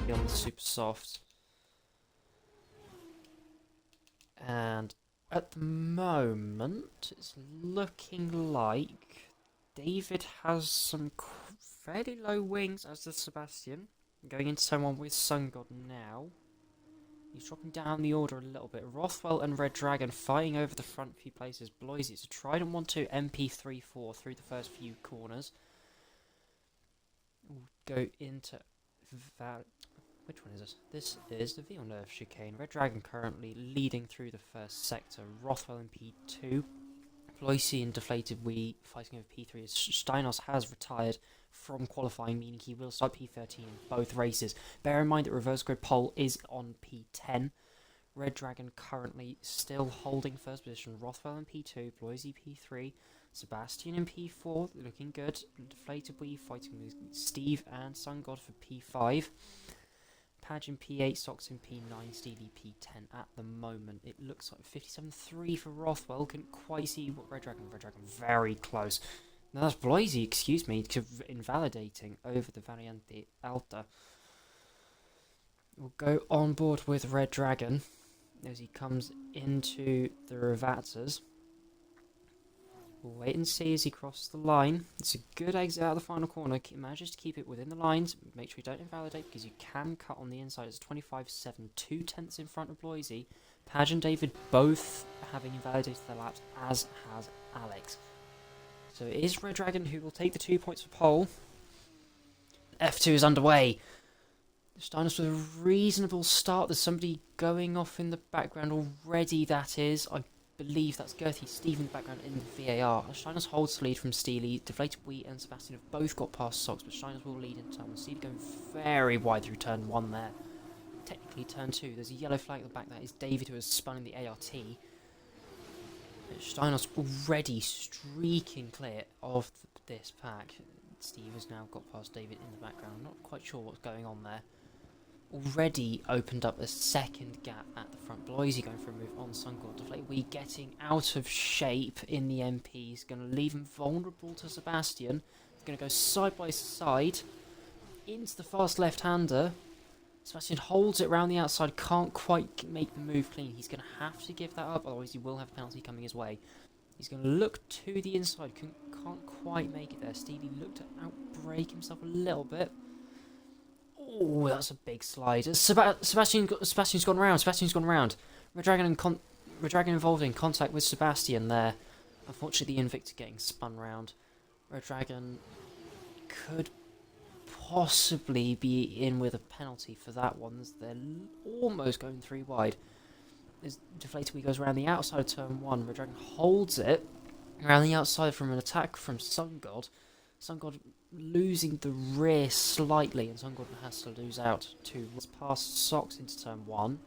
currently on the super soft. And at the moment, it's looking like David has some fairly low wings, as does Sebastian. Going into turn 1 with Sun God now. He's dropping down the order a little bit. Rothwell and Red Dragon fighting over the front few places. Bloisey, it's a Trident 1-2 MP3-4 through the first few corners. We'll go into which one is this? This is the Villeneuve chicane. Red Dragon currently leading through the first sector. Rothwell in P2. Bloisey and Deflated Wee fighting over P3 as Steinos has retired from qualifying, meaning he will start P13 in both races. Bear in mind that reverse grid pole is on P10. Red Dragon currently still holding first position. Rothwell in P2, Bloisey P3, Sebastian in P4, looking good. Deflated Wee fighting with Steve and Sun God for P5. Padge in P8, Sox in P9, Steely P10 at the moment. It looks like 57.3 for Rothwell. Couldn't quite see what Red Dragon very close. Now that's Bloisey, excuse me, invalidating over the Variante Alta. We'll go on board with Red Dragon as he comes into the Ravazzas. We'll wait and see as he crosses the line. It's a good exit out of the final corner. Manages to keep it within the lines. Make sure you don't invalidate because you can cut on the inside. It's 25.7, 2 tenths in front of Bloisey. Padge and David both having invalidated their laps, as has Alex. So it is Red Dragon who will take the 2 points for pole. F2 is underway. Steinos with a reasonable start. There's somebody going off in the background already, that is. I believe that's Gertie Steve in the background in the VAR. Steinos holds the lead from Steely. Deflated Wee and Sebastian have both got past Sox, but Steinos will lead in turn 1. Steely going very wide through turn 1 there. Technically turn 2. There's a yellow flag at the back. That is David who has spun in the ART. Steinos already streaking clear of this pack. Steve has now got past David in the background. Not quite sure what's going on there. Already opened up a second gap at the front. Bloisey going for a move on Sun God. Deflated Wee getting out of shape in the MP. He's going to leave him vulnerable to Sebastian. He's going to go side by side into the fast left-hander. Sebastian holds it around the outside, can't quite make the move clean. He's going to have to give that up, otherwise he will have a penalty coming his way. He's going to look to the inside, can't quite make it there. Stevie looked to outbrake himself a little bit. Oh, that's a big slide. Sebastian's gone round. Red Dragon involved in contact with Sebastian there. Unfortunately, the Invicta getting spun round. Red Dragon could possibly be in with a penalty for that one. They're almost going 3 wide. As Deflated Wee goes around the outside of turn 1. Red Dragon holds it around the outside from an attack from Sun God. Sun God losing the rear slightly, and Sun God has to lose out to past Sox into turn 1.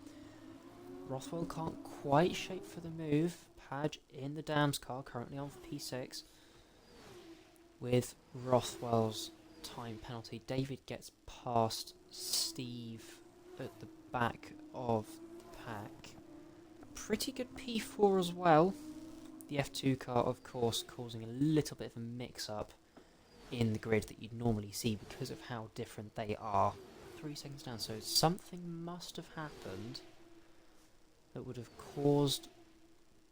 Rothwell can't quite shape for the move. Padge in the Dams car, currently on for P6. With Rothwell's time penalty, David gets past Steve at the back of the pack. Pretty good P4 as well. The F2 car, of course, causing a little bit of a mix-up in the grid that you'd normally see because of how different they are. 3 seconds down, so something must have happened that would have caused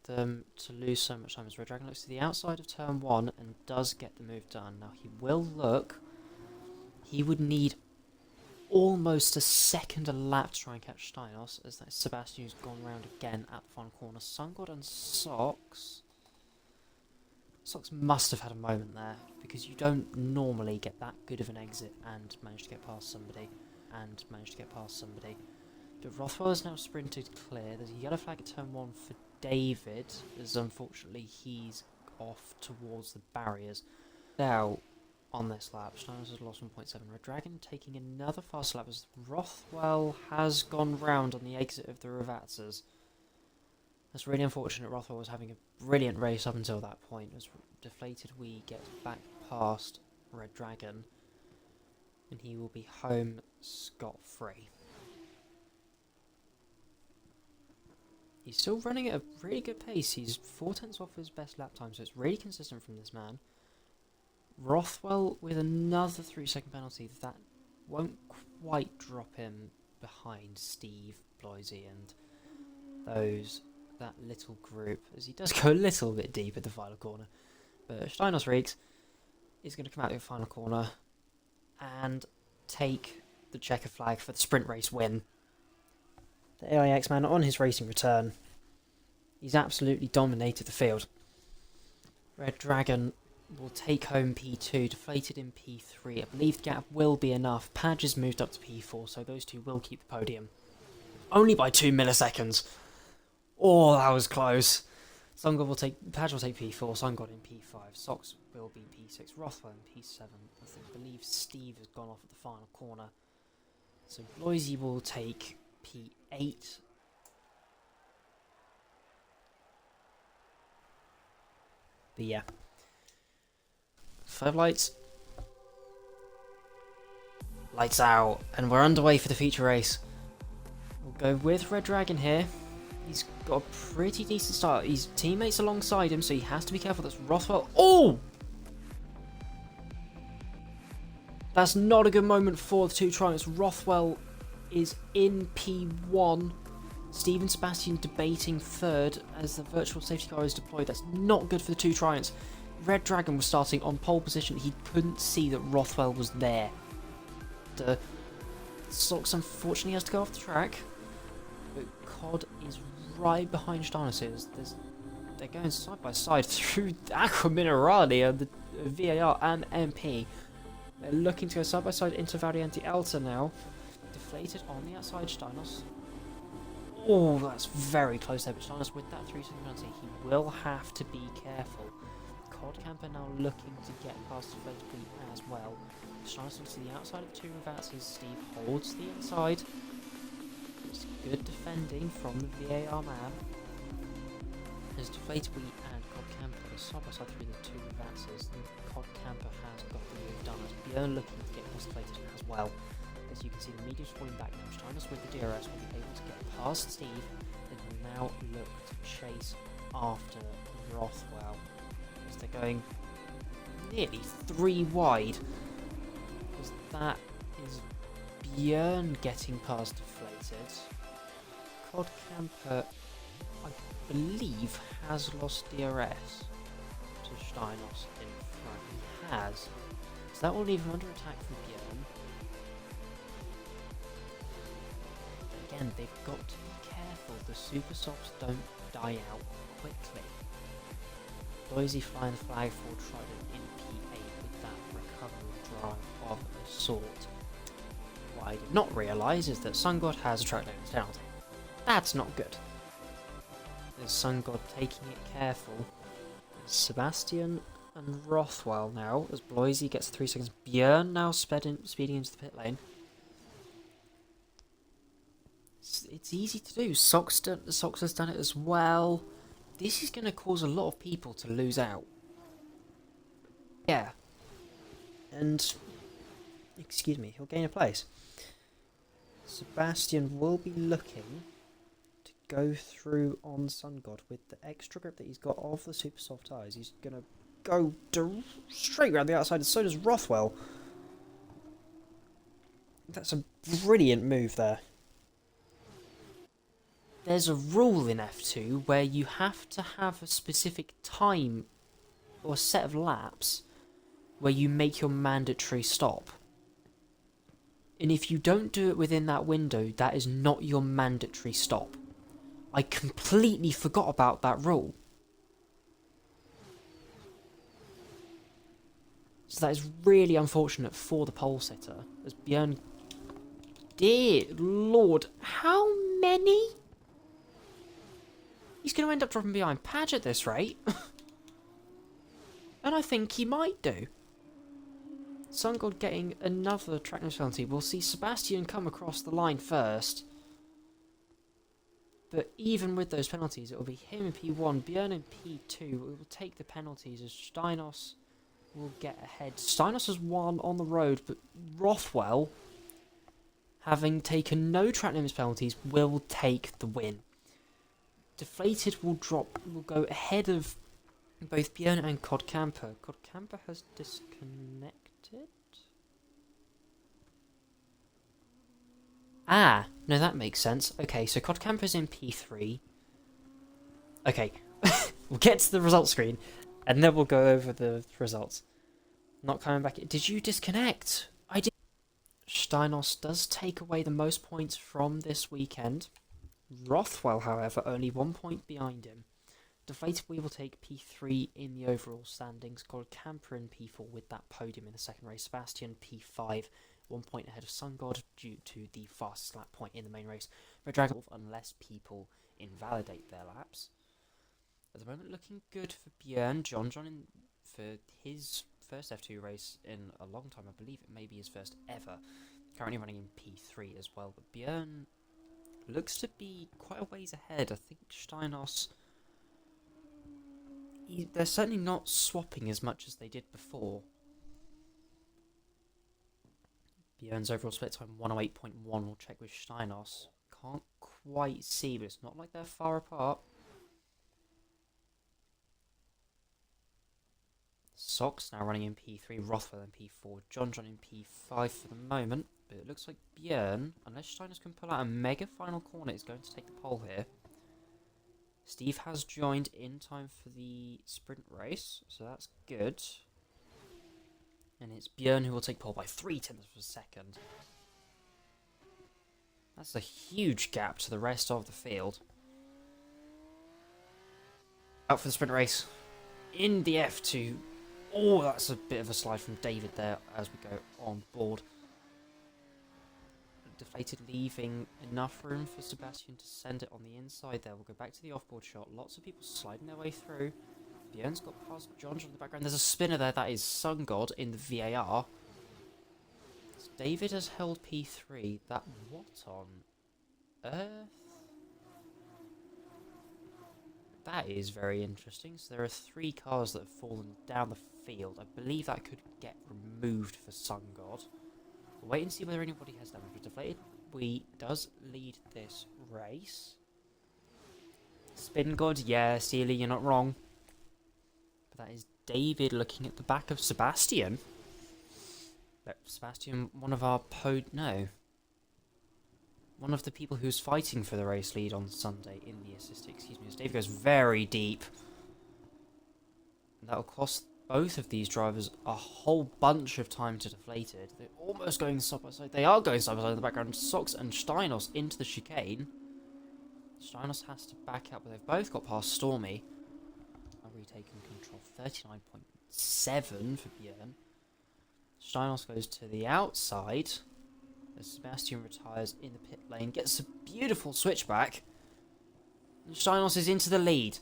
them to lose so much time. As Red Dragon looks to the outside of turn 1 and does get the move done. Now he will look. He would need almost a second a lap to try and catch Steinos, as that Sebastian who's gone round again at the final corner. Sun God and Sox. Sox must have had a moment there, because you don't normally get that good of an exit and manage to get past somebody. But Rothwell has now sprinted clear. There's a yellow flag at turn 1 for David, as unfortunately he's off towards the barriers. Now, on this lap, Steinos has lost 1.7. Red Dragon taking another fast lap as Rothwell has gone round on the exit of the Ravazzas. That's really unfortunate. Rothwell was having a brilliant race up until that point. As Deflated Wee gets back past Red Dragon, and he will be home scot-free. He's still running at a really good pace. He's 4 tenths off his best lap time, so it's really consistent from this man. Rothwell with another 3-second penalty. That won't quite drop him behind Steve, Bloisey and that little group, as he does go a little bit deep in the final corner. But Steinos Reeks is going to come out of the final corner and take the checker flag for the sprint race win. The AIX man on his racing return. He's absolutely dominated the field. Red Dragon will take home P2, deflated in P3. I believe the gap will be enough. Padge has moved up to P4, so those two will keep the podium. Only by 2 milliseconds. Oh, that was close. Padge will take P4, Sungod in P5, Sox will be P6, Rothwell in P7. I believe Steve has gone off at the final corner. So Bloisey will take P8. But yeah. 5 lights. Lights out, and we're underway for the feature race. We'll go with Red Dragon here. He's got a pretty decent start. His teammates alongside him, so he has to be careful. That's Rothwell. Oh! That's not a good moment for the two Triumphs. Rothwell is in P1. Steve and Sebastian debating third as the virtual safety car is deployed. That's not good for the two Triumphs. Red Dragon was starting on pole position. He couldn't see that Rothwell was there. The Sox unfortunately has to go off the track. But COD is right behind Steinos. They're going side by side through Aqua Minerale and the VAR and MP. They're looking to go side by side into Variante Alta now. Deflated on the outside, Steinos. Oh, that's very close there, but Steinos with that 3-second penalty, he will have to be careful. COD Camper now looking to get past Deflated as well. Steinos looks to the outside of the two Ravats as Steve holds the inside. It's good defending from the VAR man. As Deflated and COD Camper are side by side through the two Ravats, and COD Camper has got the move done. As Björn looking to get past Deflated as well. As you can see, the medium's falling back now. Steinos with the DRS will be able to get past Steve and will now look to chase after Rothwell. As they're going nearly 3 wide. As that is Björn getting past Deflated. COD Camper, I believe, has lost DRS to Steinos in front. He has. So that will leave him under attack from Björn. Again, they've got to be careful. The Super Softs don't die out quickly. Bloisey flying the flag for Trident in P8 with that recovery drive of a sort. What I did not realise is that Sungod has a track limits penalty. That's not good. There's Sungod taking it careful. Sebastian and Rothwell now, as Bloisey gets 3 seconds. Björn now speeding into the pit lane. It's easy to do. Sox has done it as well. This is going to cause a lot of people to lose out. Yeah. And, excuse me, he'll gain a place. Sebastian will be looking to go through on Sungod with the extra grip that he's got of the super soft tires. He's going to go straight around the outside, and so does Rothwell. That's a brilliant move there. There's a rule in F2 where you have to have a specific time or a set of laps where you make your mandatory stop. And if you don't do it within that window, that is not your mandatory stop. I completely forgot about that rule. So that is really unfortunate for the pole sitter, as Björn... Dear Lord, how many? He's going to end up dropping behind Padge at this rate. And I think he might do. Sungod getting another track limits penalty. We'll see Sebastian come across the line first. But even with those penalties, it will be him in P1, Björn in P2. We will take the penalties as Steinos will get ahead. Steinos has won on the road, but Rothwell, having taken no track limits penalties, will take the win. Deflated will go ahead of both Björn and COD Camper. COD Camper has disconnected. Ah, no, that makes sense. Okay, so Codcamper's in P3. Okay, we'll get to the results screen, and then we'll go over the results. Not coming back. Did you disconnect? I did. Steinos does take away the most points from this weekend. Rothwell, however, only 1 point behind him. Deflated will take P3 in the overall standings. Codcamper in P4 with that podium in the second race. Sebastian P5, 1 point ahead of SunGod due to the fastest lap point in the main race. Red Dragon, unless people invalidate their laps. At the moment, looking good for Björn. John in for his first F2 race in a long time. I believe it may be his first ever. Currently running in P3 as well. But Björn looks to be quite a ways ahead. I think Steinos... they're certainly not swapping as much as they did before. Björn's overall split time 108.1. We'll check with Steinos. Can't quite see, but it's not like they're far apart. Sox now running in P3, Rothwell in P4, John in P5 for the moment. But it looks like Björn, unless Steinos can pull out a mega final corner, is going to take the pole here. Steve has joined in time for the sprint race, so that's good. And it's Björn who will take pole by 0.3 of a second. That's a huge gap to the rest of the field. Out for the sprint race. In the F2. Oh, that's a bit of a slide from David there as we go on board. Deflated, leaving enough room for Sebastian to send it on the inside there. We'll go back to the offboard shot. Lots of people sliding their way through. Björn's got past John in the background. There's a spinner there. That is SunGod in the VAR. So David has held P3. That what on earth? That is very interesting. So there are 3 cars that have fallen down the field. I believe that could get removed for SunGod. We'll wait and see whether anybody has damage. But Deflated does lead this race. Spin God, yeah, Sealy, you're not wrong. But that is David looking at the back of Sebastian. Sebastian, one of our one of the people who's fighting for the race lead on Sunday in the assist, excuse me, as Dave goes very deep. That'll cost both of these drivers a whole bunch of time to Deflated. They're almost going side by side. They are going side by side in the background. Sox and Steinos into the chicane. Steinos has to back up, but they've both got past Stormy. Now retaking control. 39.7 for Björn. Steinos goes to the outside. As Sebastian retires in the pit lane, gets a beautiful switchback. And Steinos is into the lead.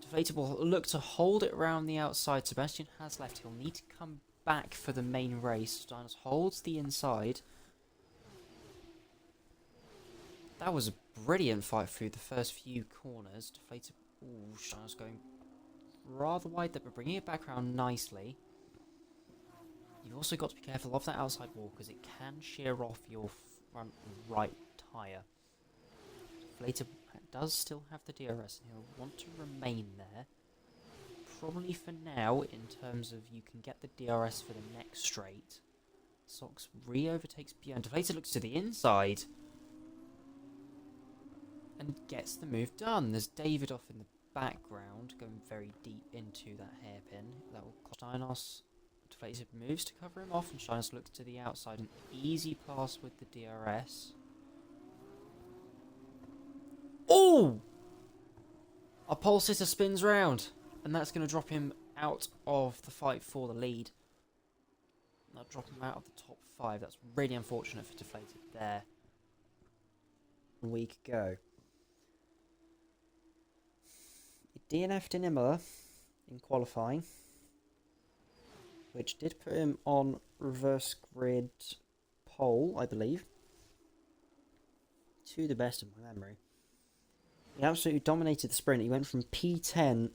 Deflated will look to hold it around the outside. Sebastian has left. He'll need to come back for the main race. Steinos holds the inside. That was a brilliant fight through the first few corners. Deflated. Ooh, Steinos going rather wide there, but bringing it back around nicely. You've also got to be careful of that outside wall because it can shear off your front right tyre. Deflated does still have the DRS and he'll want to remain there. Probably for now, in terms of you can get the DRS for the next straight. Sox re-overtakes Björn. Deflated looks to the inside. And gets the move done. There's David off in the background, going very deep into that hairpin. That will cost Steinos. Deflated moves to cover him off, and Steinos looks to the outside. An easy pass with the DRS. Oh! Our pole sitter spins round, and that's going to drop him out of the fight for the lead. That'll drop him out of the top 5. That's really unfortunate for Deflated there. A week ago. He DNF'd in Imola in qualifying, which did put him on reverse grid pole, I believe, to the best of my memory. He absolutely dominated the sprint. He went from P10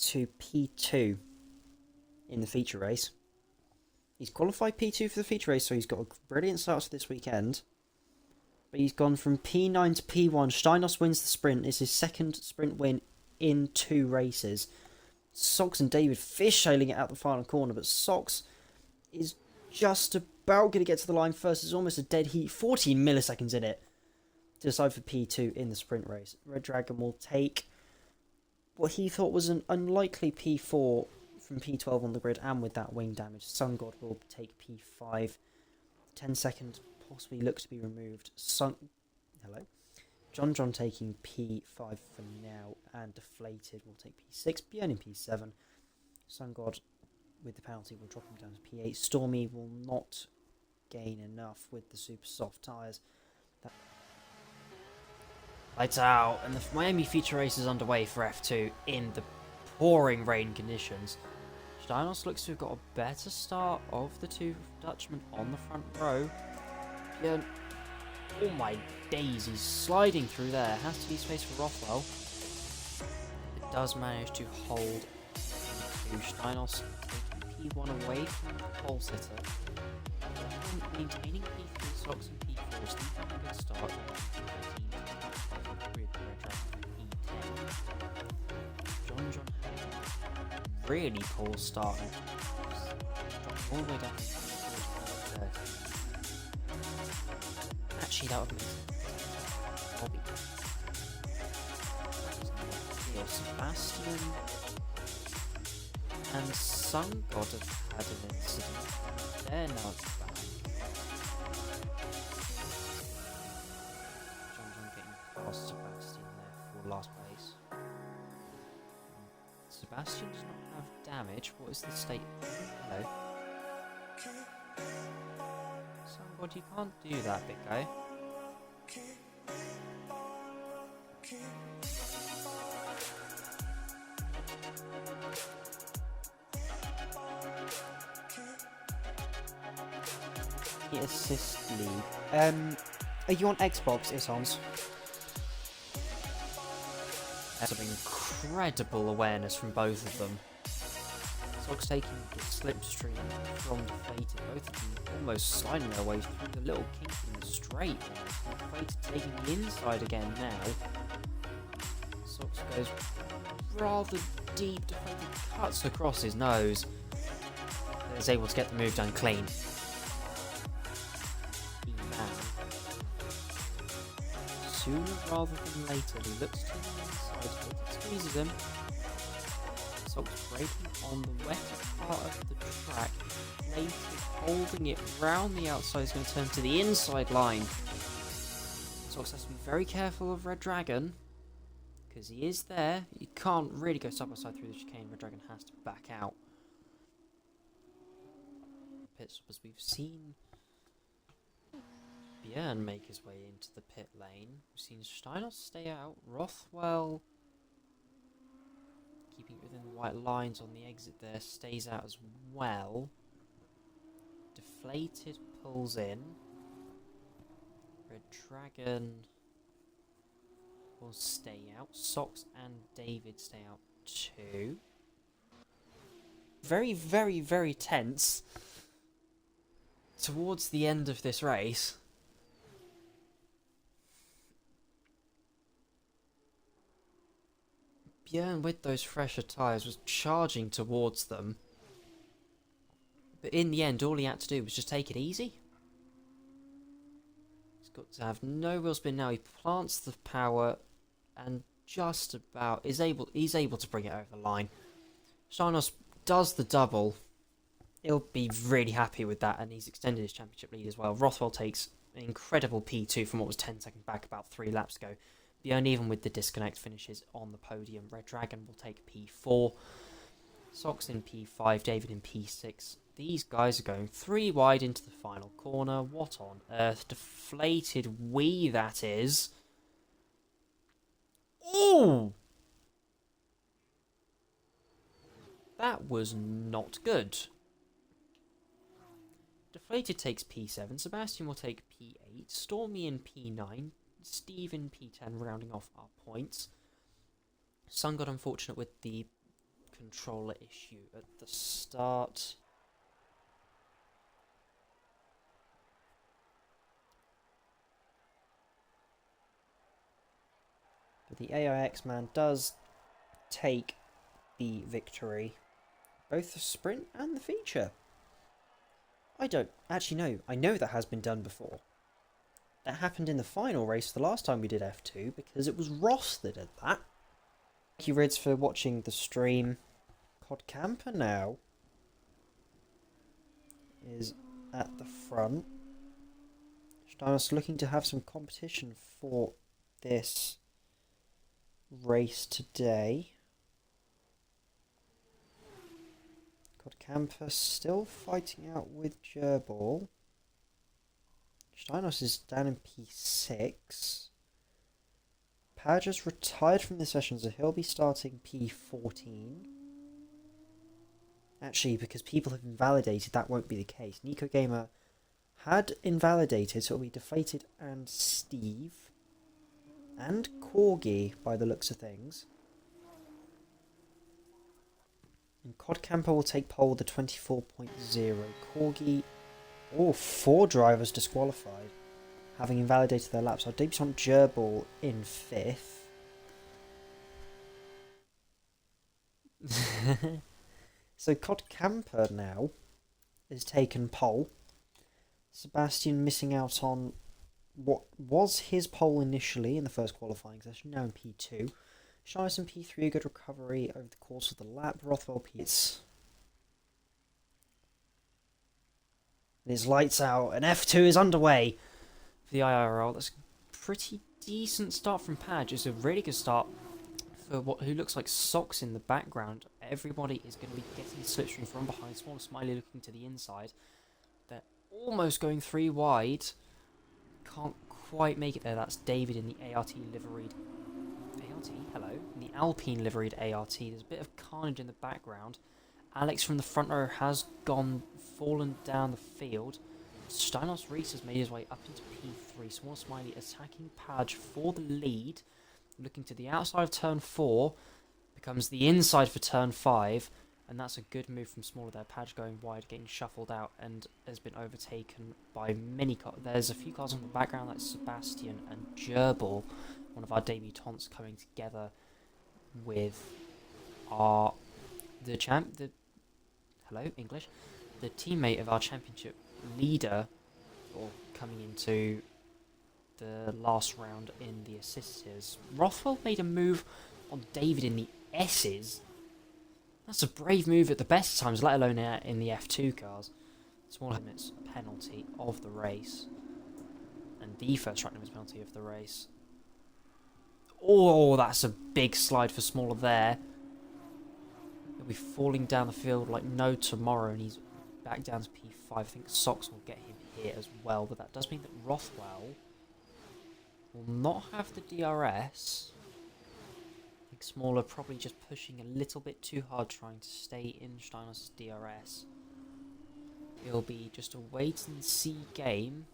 to P2 in the feature race. He's qualified P2 for the feature race, so he's got a brilliant start to this weekend. But he's gone from P9 to P1. Steinos wins the sprint. It's his second sprint win in 2 races. Sox and David fish-sailing it out the final corner, but Sox is just a about going to get to the line first. It's almost a dead heat. 14 milliseconds in it to decide for P2 in the sprint race. Red Dragon will take what he thought was an unlikely P4 from P12 on the grid, and with that wing damage, Sun God will take P5. 10 seconds possibly looks to be removed. Hello. John taking P5 for now, and Deflated will take P6. Björn in P7. Sun God with the penalty will drop him down to P8. Stormy will not gain enough with the super soft tyres. Lights out, and the Miami feature race is underway for F2 in the pouring rain conditions. Steinos looks to have got a better start of the two Dutchmen on the front row. Björn, oh my days, he's sliding through there. Has to be space for Rothwell. It does manage to hold P2. Steinos taking P1 away from the pole sitter. Maintaining P3, Socks and P4. Steve having a good start. John really poor start. All the way down to actually, that would make sense. Bobby. Sebastian and Sun God have had an incident. They're not back. John getting past Sebastian there for last place. Sebastian does not have damage. What is the state? Hello. Sun God, you can't do that, big guy. Assist lead. Are you on Xbox, Isons? Some incredible awareness from both of them. Sogs taking the slipstream from Deflated, both of them almost sliding their way through the little kink in the straight. Deflated taking the inside again now. Sogs goes rather deep. Deflated cuts across his nose. And is able to get the move done clean. Sooner rather than later, he looks to the inside, squeezes him. Sogs breaking on the wettest part of the track. Later holding it round the outside, is going to turn to the inside line. Sogs has to be very careful of Red Dragon, because he is there. You can't really go side by side through the chicane. Red Dragon has to back out. Pit stop, as we've seen Björn make his way into the pit lane. We've seen Steinos stay out. Rothwell, keeping it within the white lines on the exit there, stays out as well. Deflated pulls in. Red Dragon will stay out. Sox and David stay out too. Very, very, very tense towards the end of this race. Björn, with those fresher tyres, was charging towards them. But in the end, all he had to do was just take it easy. He's got to have no wheel spin now. He plants the power and just about he's able to bring it over the line. Steinos does the double. He'll be really happy with that, and he's extended his championship lead as well. Rothwell takes an incredible P2 from what was 10 seconds back about 3 laps ago. Björn, even with the disconnect, finishes on the podium. Red Dragon will take P4. Sox in P5, David in P6. These guys are going 3 wide into the final corner. What on earth? Deflated wee, that is. Ooh! That was not good. Deflated takes P7. Sebastian will take P8. Stormy in P9. Steve in P10, rounding off our points. Sun got unfortunate with the controller issue at the start. But the AIX man does take the victory, both the sprint and the feature. I don't actually know. I know that has been done before. That happened in the final race the last time we did F2 because it was Ross that did that. Thank you, Rids, for watching the stream. Cod Camper now is at the front. Steinos looking to have some competition for this race today. Cod Camper still fighting out with Gerball. Steinos is down in P6. Padge has retired from the session, so he'll be starting P14. Actually, because people have invalidated, that won't be the case. Nico Gamer had invalidated, so it'll be Deflated and Steve. And Corgi, by the looks of things. And Cod Camper will take pole with the 24.0. Corgi, 4 drivers disqualified, having invalidated their laps. Our debutant Gerball in 5th. So Cod Camper now has taken pole. Sebastian missing out on what was his pole initially in the first qualifying session, now in P2. Shias in P3, a good recovery over the course of the lap. Rothwell P8. And his lights out, and F2 is underway for the IRL. That's a pretty decent start from Padge. It's a really good start for who looks like Socks in the background. Everybody is going to be getting slipstream from behind. Smaller Smiley looking to the inside. They're almost going 3 wide. Can't quite make it there. That's David in the ART liveried. ART? Hello. In the Alpine liveried ART. There's a bit of carnage in the background. Alex from the front row has fallen down the field. Steinos Reese has made his way up into P3. Smaller Smiley attacking Padge for the lead. Looking to the outside of turn 4. Becomes the inside for turn 5. And that's a good move from Smaller there. Padge going wide, getting shuffled out, and has been overtaken by many cars. There's a few cars in the background, like Sebastian and Gerball, one of our debutants, coming together with hello, English, the teammate of our championship leader, or coming into the last round in the assisters. Rothwell made a move on David in the S's. That's a brave move at the best of times, let alone in the F2 cars. Small limits penalty of the race. And the first track limits penalty of the race. Oh, that's a big slide for Smaller there. He'll be falling down the field like no tomorrow, and he's back down to P5. I think Sox will get him here as well, but that does mean that Rothwell will not have the DRS. I think Smaller probably just pushing a little bit too hard, trying to stay in Steinos' DRS. It'll be just a wait and see game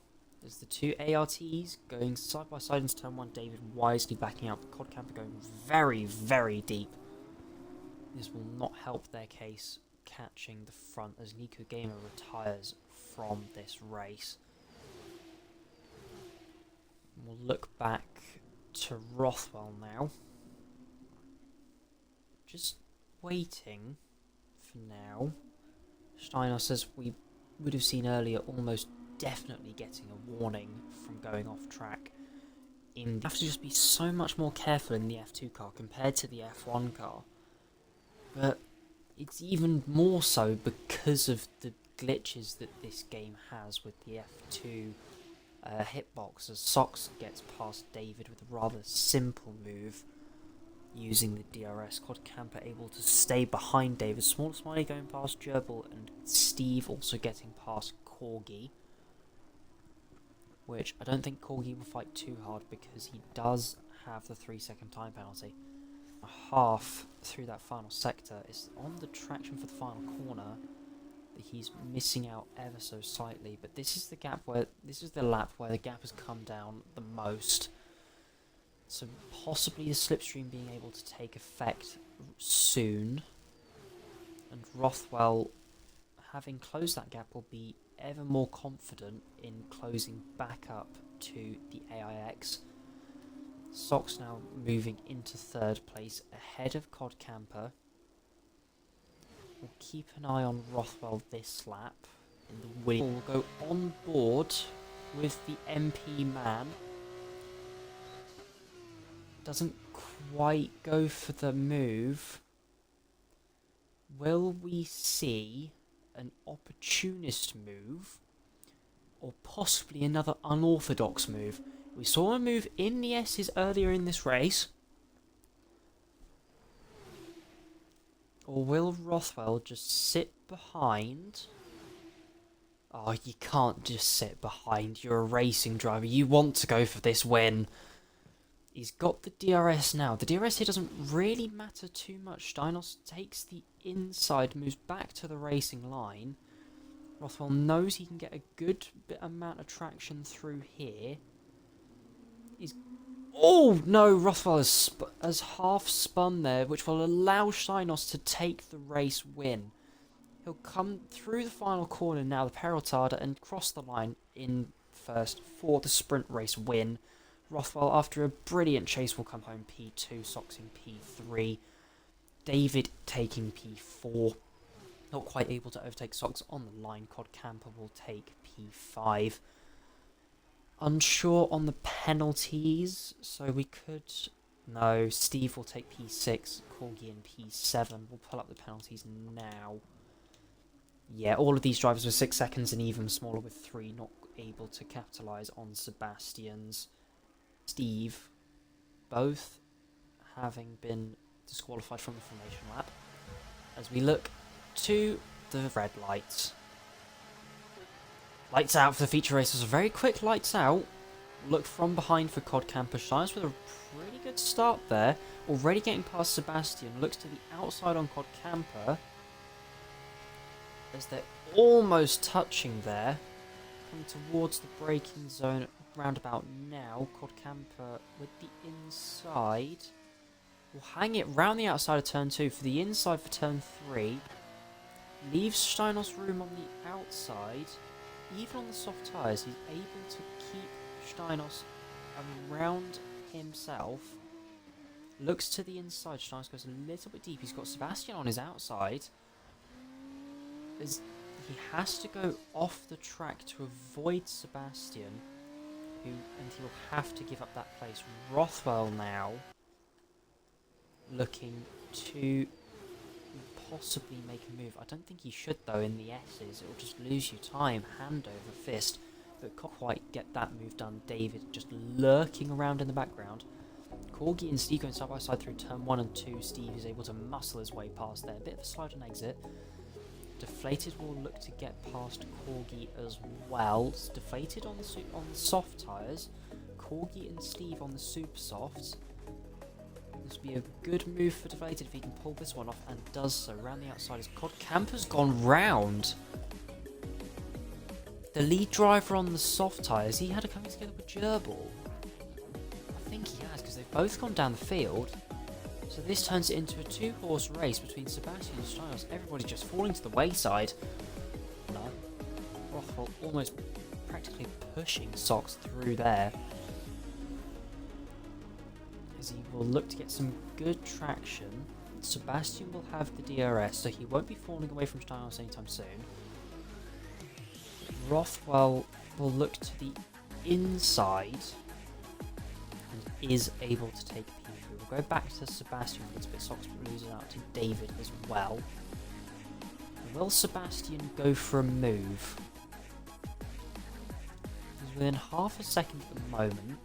as the two ARTs going side by side into turn 1. David wisely backing out. Cod Camper going very, very deep. This will not help their case catching the front as Nico Gamer retires from this race. We'll look back to Rothwell now. Just waiting for now. Steinos, as we would have seen earlier, almost definitely getting a warning from going off track. You have to just be so much more careful in the F2 car compared to the F1 car. But it's even more so because of the glitches that this game has with the F2 hitbox, as Sox gets past David with a rather simple move using the DRS. Cod Camper able to stay behind David. Smaller Smiley going past Gerball, and Steve also getting past Corgi, which I don't think Corgi will fight too hard because he does have the 3-second time penalty. A half through that final sector is on the traction for the final corner that he's missing out ever so slightly, but this is the lap where the gap has come down the most. So possibly the slipstream being able to take effect soon, and Rothwell, having closed that gap, will be ever more confident in closing back up to the AIX. Sox now moving into 3rd place ahead of Cod Camper. We'll keep an eye on Rothwell this lap. in the Williams will go on board with the MP man. Doesn't quite go for the move. Will we see an opportunist move? Or possibly another unorthodox move? We saw a move in the S's earlier in this race. Or will Rothwell just sit behind? Oh, you can't just sit behind. You're a racing driver. You want to go for this win. He's got the DRS now. The DRS here doesn't really matter too much. Steinos takes the inside, moves back to the racing line. Rothwell knows he can get a good bit amount of traction through here. Oh no, Rothwell has half spun there, which will allow Steinos to take the race win. He'll come through the final corner now, the Perotada, and cross the line in first for the sprint race win. Rothwell, after a brilliant chase, will come home P2, Sox in P3. David taking P4. Not quite able to overtake Sox on the line. Cod Camper will take P5. Unsure on the penalties, so we could... No, Steve will take P6, Corgi in P7. We'll pull up the penalties now. Yeah, all of these drivers were 6 seconds and even smaller with 3 not able to capitalise on Sebastian's. Steve, both having been disqualified from the formation lap. As we look to the red lights. Lights out for the feature racers. A very quick lights out. Look from behind for Cod Camper. Shines with a pretty good start there. Already getting past Sebastian. Looks to the outside on Cod Camper. As they're almost touching there. Coming towards the braking zone roundabout now. Cod Camper with the inside. Will hang it round the outside of turn 2 for the inside for turn 3. Leaves Steinos room on the outside. Even on the soft tyres, he's able to keep Steinos around himself. Looks to the inside. Steinos goes a little bit deep. He's got Sebastian on his outside. As he has to go off the track to avoid Sebastian, and he will have to give up that place. Rothwell now looking to possibly make a move. I don't think he should though in the S's. It will just lose you time, hand over fist. But can't quite get that move done. David just lurking around in the background. Corgi and Steve going side by side through turn 1 and 2. Steve is able to muscle his way past there. A bit of a slide and exit. Deflated will look to get past Corgi as well. It's Deflated on the soft tyres. Corgi and Steve on the super softs. This will be a good move for Deflated if he can pull this one off, and does so. Around the outside as Cod Camper's gone round. The lead driver on the soft tyres, he had a coming together with Gerbil. I think he has, because they've both gone down the field. So this turns it into a 2-horse race between Sebastian and Steinos. Everybody just falling to the wayside. No. Rothwell almost practically pushing Sox through there. As he will look to get some good traction. Sebastian will have the DRS, so he won't be falling away from Steinos anytime soon. Rothwell will look to the inside and is able to take P3. We'll go back to Sebastian a little bit. Sox losing out to David as well. Will Sebastian go for a move? He's within half a second at the moment.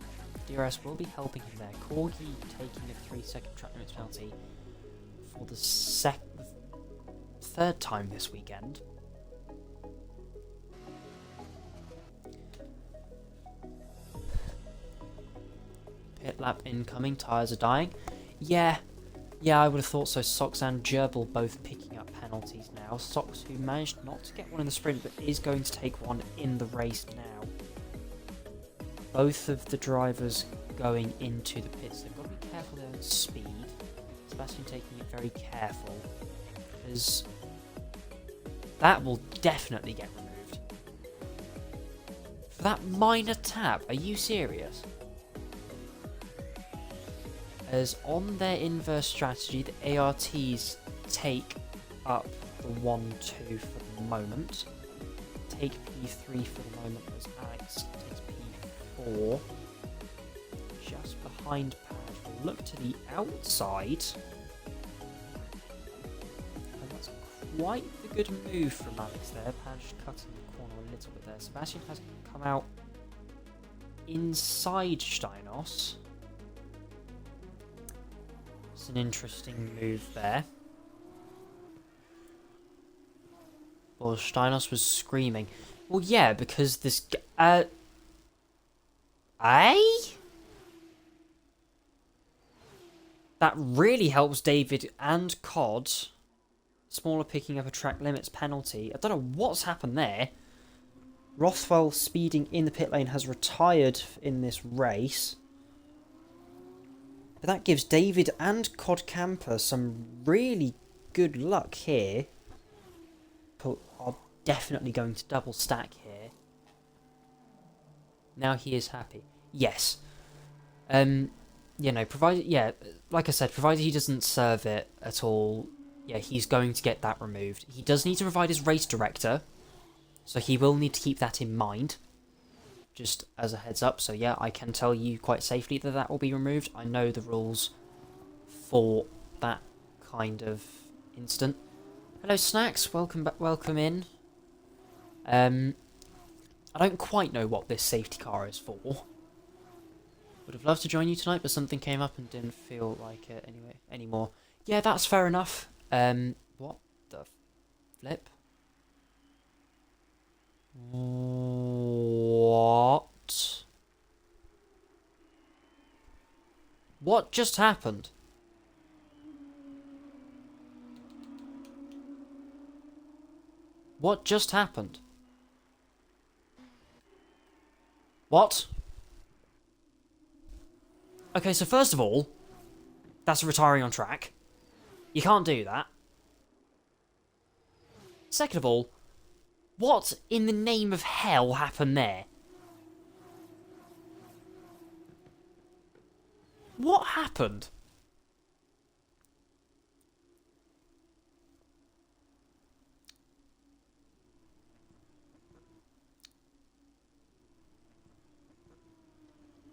DRS will be helping him there. Corgi taking a 3-second track limits penalty for the third time this weekend. Pit lap incoming, tyres are dying. Yeah, I would have thought so. Sox and Gerbil both picking up penalties now. Sox, who managed not to get one in the sprint, but is going to take one in the race now. Both of the drivers going into the pits. They've got to be careful of their own speed. Sebastian taking it very careful, because that will definitely get removed. For that minor tap, are you serious? As on their inverse strategy, the ARTs take up the 1-2 for the moment. take P3 for the moment as Alex takes P4. Just behind Page. We'll look to the outside. And that's quite the good move from Alex there. Page cutting the corner a little bit there. Sebastian has come out inside Steinos. It's an interesting move there. Well, Steinos was screaming. Well, yeah, because this... Eh? That really helps David and Cod. Smaller picking up a track limits penalty. I don't know what's happened there. Rothwell speeding in the pit lane has retired in this race. But that gives David and Cod Camper some really good luck here. Are definitely going to double stack here. Now he is happy. Yes. You know, provided, yeah, like I said, provided he doesn't serve it at all, yeah, he's going to get that removed. He does need to provide his race director, so he will need to keep that in mind, just as a heads up. So yeah, I can tell you quite safely that that will be removed. I know the rules for that kind of incident. Hello, Snacks. Welcome back. Welcome in. I don't quite know what this safety car is for. Would have loved to join you tonight, but something came up and didn't feel like it anymore. Yeah, that's fair enough. What the flip? What? What just happened? What just happened? What? Okay, so first of all, that's retiring on track. You can't do that. Second of all, what in the name of hell happened there? What happened?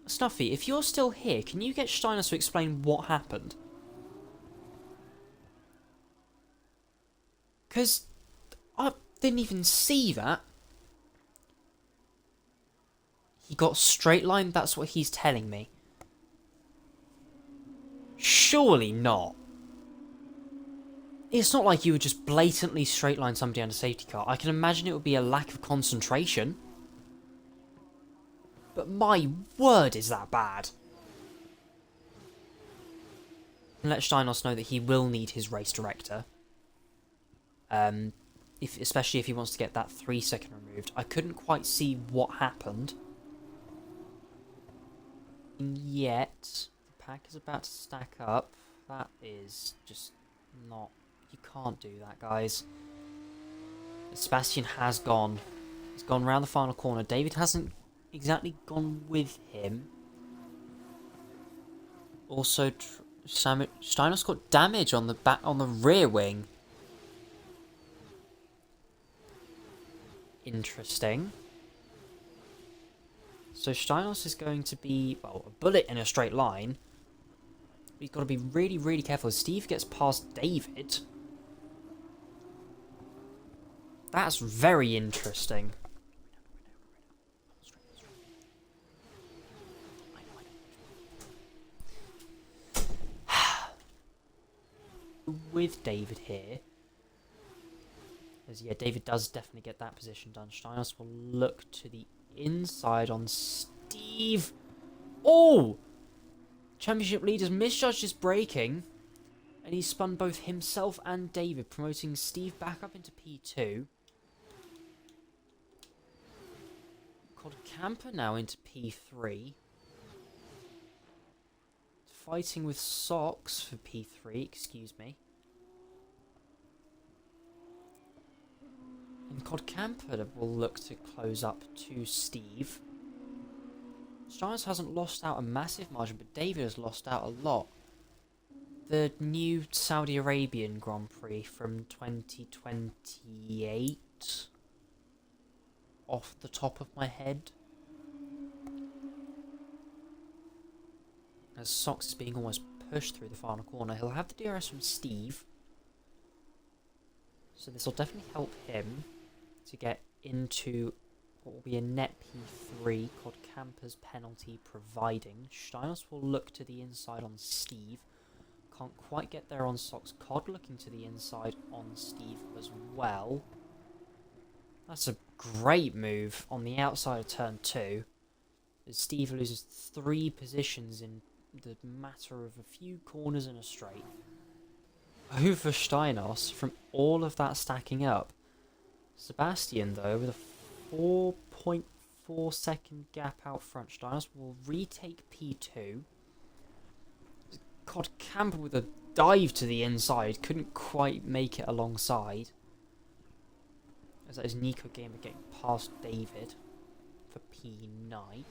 Snuffy, if you're still here, can you get Steinos to explain what happened? Because I didn't even see that. He got straight line, that's what he's telling me. Surely not. It's not like you would just blatantly straight line somebody on a safety car. I can imagine it would be a lack of concentration. But my word, is that bad. And let Steinos know that he will need his race director. Especially if he wants to get that 3 second removed. I couldn't quite see what happened. And yet, the pack is about to stack up. That is just not... You can't do that, guys. Sebastian has gone. He's gone round the final corner. David hasn't exactly gone with him. Also, Steinos got damage on the rear wing. Interesting. So Steinos is going to be, well, a bullet in a straight line. We've got to be really, really careful. Steve gets past David. That's very interesting. With David here, as yeah, David does definitely get that position done. Steinos will look to the inside on Steve. Oh! Championship leaders misjudged his braking, and he spun both himself and David, promoting Steve back up into P2. Cod Camper now into P3. Fighting with Socks for P3, excuse me. And Cod Camper will look to close up to Steve. Steinos hasn't lost out a massive margin, but David has lost out a lot. The new Saudi Arabian Grand Prix from 2028. off the top of my head. As Sox is being almost pushed through the final corner, he'll have the DRS from Steve. So this will definitely help him to get into what will be a net P3 called Camper's penalty providing. Steiners will look to the inside on Steve. Can't quite get there on Sox. Cod looking to the inside on Steve as well. That's a great move on the outside of turn 2. As Steve loses 3 positions in the matter of a few corners and a straight. Over Steinos from all of that stacking up. Sebastian, though, with a 4.4 second gap out front. Steinos will retake P2. God, Camper with a dive to the inside. Couldn't quite make it alongside. As that is Nico Gamer getting past David for P9.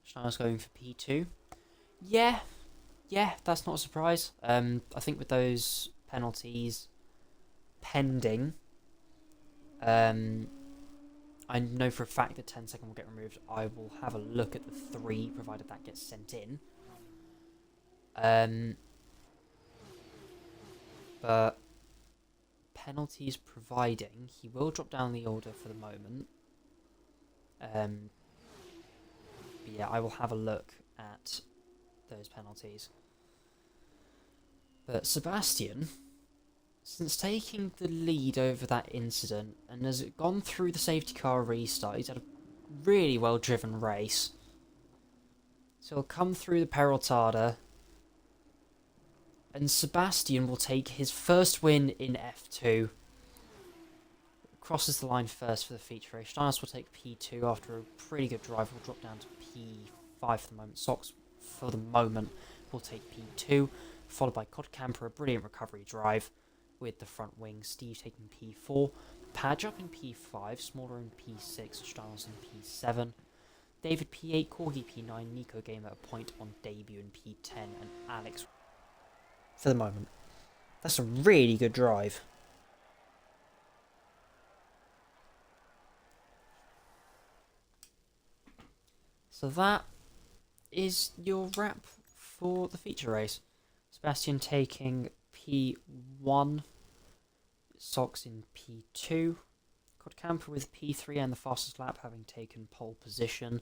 Steinos going for P2. Yeah, that's not a surprise. I think with those penalties pending, I know for a fact that 10-second will get removed. I will have a look at the 3, provided that gets sent in. But penalties providing, he will drop down the order for the moment. But yeah, I will have a look at those penalties. But Sebastian, since taking the lead over that incident and has gone through the safety car restart, he's had a really well driven race. So he'll come through the Peraltada, and Sebastian will take his first win in F2. Crosses the line first for the feature race. Steinos will take P2 after a pretty good drive. Will drop down to P5 for the moment. Sox, for the moment, will take P2, followed by Cod Camper, a brilliant recovery drive with the front wing. Steve taking P4. Padge up in P5, Smaller in P6, Steinos in P7. David P8, Corgi P9, Nico Gamer a point on debut in P10, and Alex for the moment. That's a really good drive. So that is your wrap for the feature race. Sebastian taking P1, Sox in P2, Cod Camper with P3 and the fastest lap having taken pole position.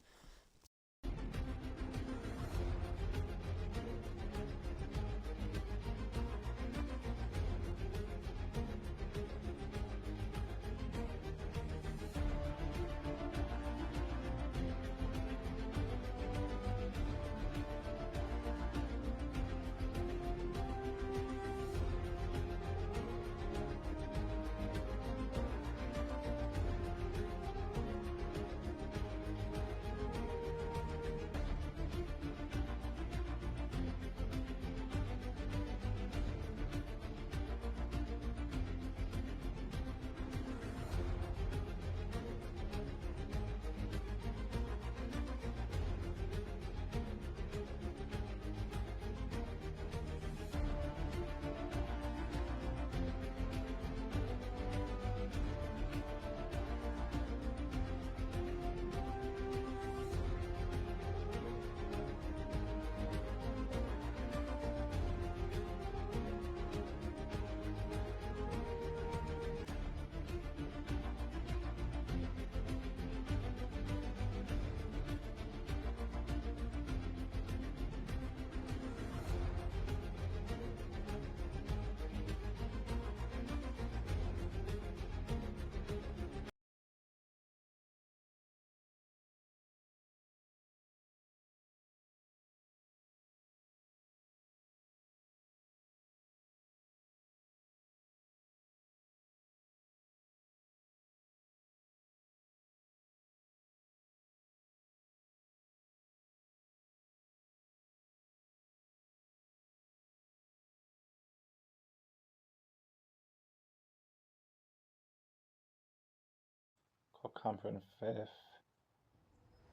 Cod Camper in 5th.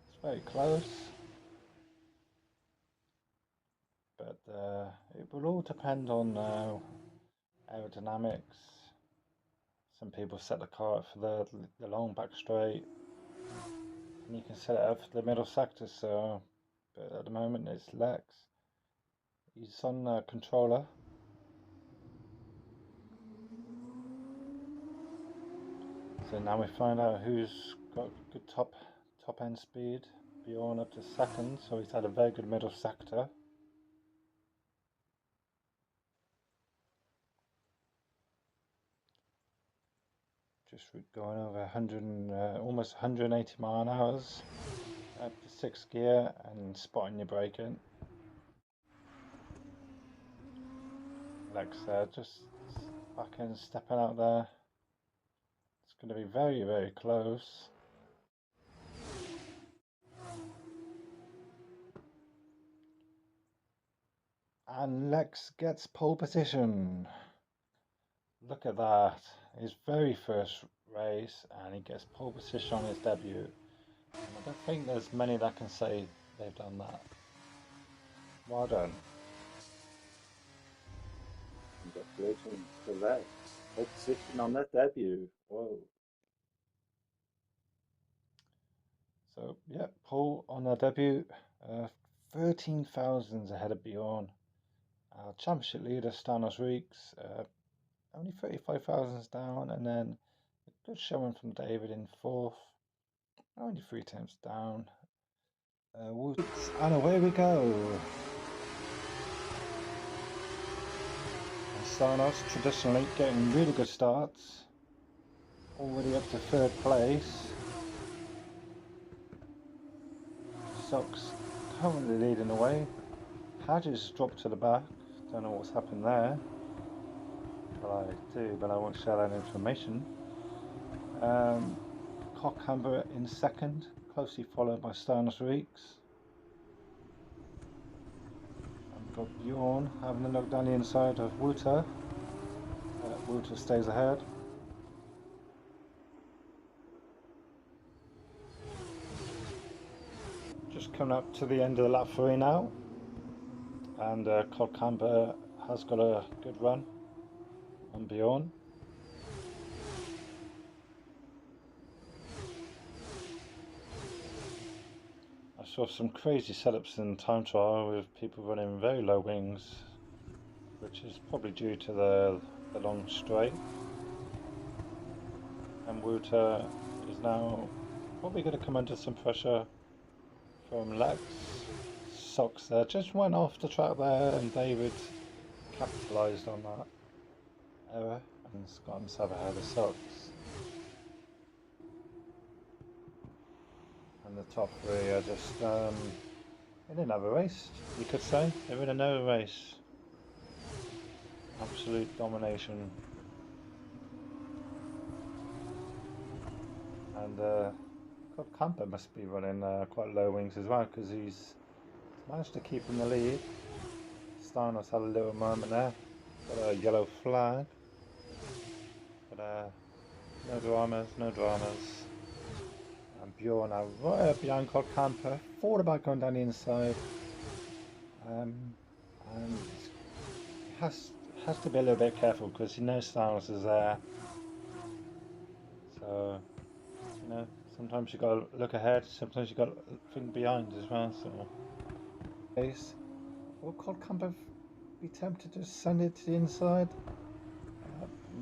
It's very close, but it will all depend on aerodynamics, Some people set the car up for the long back straight, and you can set it up for the middle sector. So, but at the moment it's Lex. He's on controller. So now we find out who's got good top end speed. Bjorn up to second, so he's had a very good middle sector. Just going over 100, almost 180 mile an hour up to 6th gear and spotting your braking. Lex just back end stepping out there. It's going to be very, very close. And Lex gets pole position. Look at that. His very first race, and he gets pole position on his debut. And I don't think there's many that can say they've done that. Well done. Congratulations to Lex. Pole position on their debut. Whoa. So, yeah, pole on their debut. 13 thousandths ahead of Bjorn. Our championship leader, Stanos Reeks, only 35 thousandths down, and then a good showing from David in 4th, only 3 tenths down. And away we go. Stanos traditionally getting really good starts, already up to 3rd place. Sox currently leading the way. Hadges dropped to the back. Don't know what's happened there. Well, I do, but I won't share that information. Cockhumber in 2nd, closely followed by Stanos Reeks. I've got Bjorn having a look down the inside of Wouter. Wouter stays ahead. Just coming up to the end of the lap 3 now. And Cockhumber has got a good run on Bjorn. I saw some crazy setups in time trial with people running very low wings, which is probably due to the long straight. And Wouter is now probably going to come under some pressure from Lex. Sox there just went off the track there, and David capitalised on that error and got himself ahead of Sox. And the top 3 are just in another race, you could say. They're in another race. Absolute domination. And Cockhumber must be running quite low wings as well, because he's managed to keep in the lead. Stanos had a little moment there. Got a yellow flag. But no dramas, no dramas. And Bjorn now right up behind Cockhumber. Forward back going down the inside. And he has to be a little bit careful because he knows Stanos is there. So, you know, sometimes you got to look ahead, sometimes you got to think behind as well. So. Will Cockhumber be tempted to send it to the inside?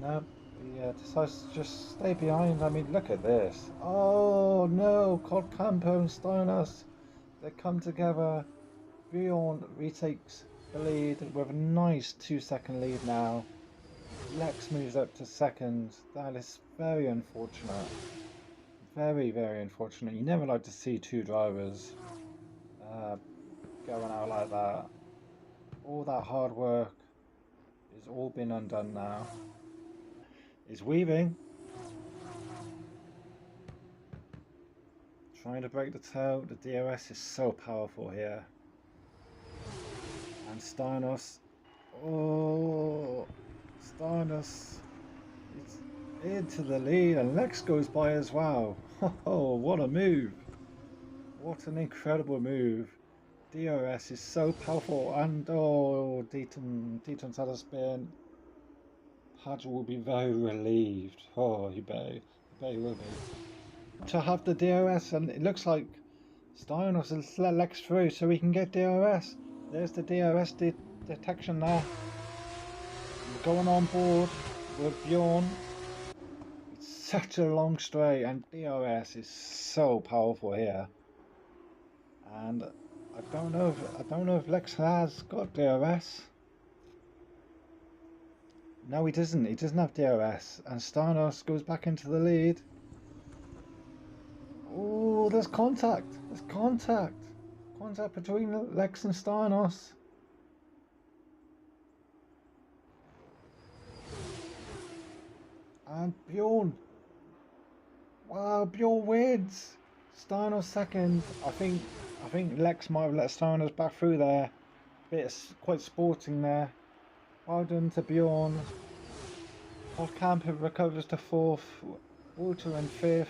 No, he decides to just stay behind. I mean, look at this. Oh no, Cockhumber and Stanos, they come together. Bjorn retakes the lead with a nice 2-second lead now. Lex moves up to 2nd. That is very unfortunate. Very, very unfortunate. You never like to see 2 drivers going out like that. All that hard work is all been undone now. He's weaving, trying to break the toe. The DRS is so powerful here. And Stanos, oh, Stanos is into the lead, and Lex goes by as well. Oh, what a move! What an incredible move. DRS is so powerful, and oh, Deaton's had a spin. Hodge will be very relieved. Oh, he very will be. To have the DRS, and it looks like Stynos has let Lex through so we can get DRS. There's the DRS detection there. We're going on board with Bjorn. It's such a long straight, and DRS is so powerful here. And I don't know if Lex has got DRS. No, he doesn't. He doesn't have DRS, and Stynos goes back into the lead. Oh, there's contact. There's contact. Contact between Lex and Stynos. And Bjorn. Wow, Bjorn wins. Stynos second. I think Lex might have let Stynos back through there. Quite sporting there. Well done to Bjorn. Camper recovers to 4th. Walter in 5th.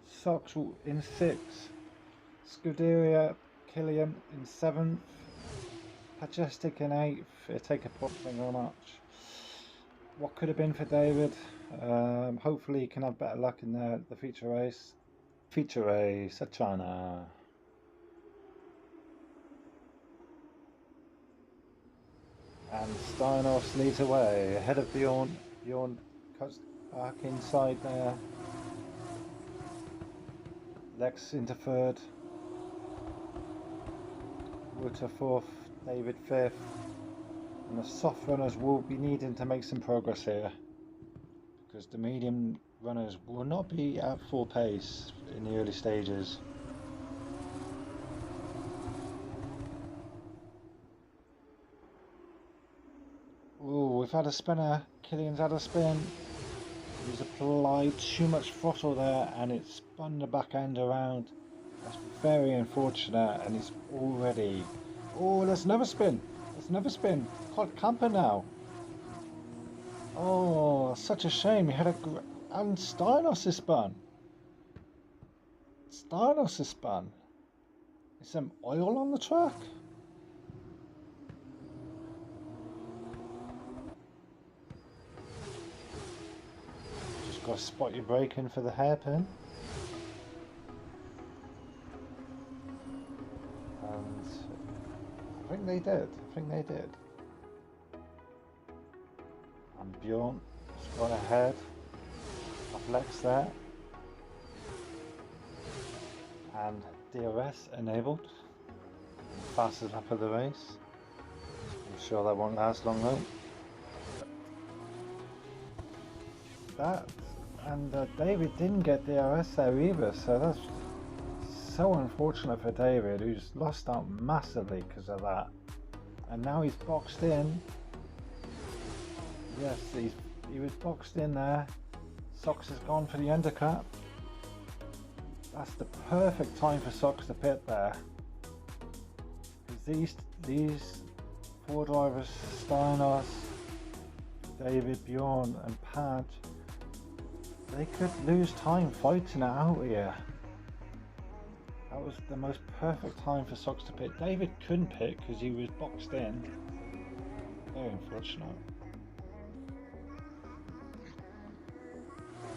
Sox in 6th. Scuderia Killian in 7th. Majestic in 8th. It'll take a pop, thank you very much. What could have been for David? Hopefully he can have better luck in the feature race. Feature race at China. And Stynos leads away ahead of Bjorn. Bjorn cuts back inside there. Lex into 3rd. Wouter 4th. David 5th. And the soft runners will be needing to make some progress here, because the medium runners will not be at full pace in the early stages. Oh, we've had a spinner. Killian's had a spin. He's applied too much throttle there and it spun the back end around. That's very unfortunate, and it's already... Oh, there's another spin. There's another spin. Caught Camper now. Oh, such a shame. He had a... And Stynos is spun. Stynos is spun. Is some oil on the track? Just got to spot your braking for the hairpin. And I think they did. And Bjorn has gone ahead of Lex there. And DRS enabled. Fastest lap of the race. I'm sure that won't last long though. That and David didn't get DRS there either, so that's so unfortunate for David, who's lost out massively because of that. And now he's boxed in. Yes, he was boxed in there. Sox has gone for the undercut. That's the perfect time for Sox to pit there. Because these four drivers, Stynos, David, Bjorn and Padge, they could lose time fighting it out here. That was the most perfect time for Sox to pit. David couldn't pit because he was boxed in. Very unfortunate.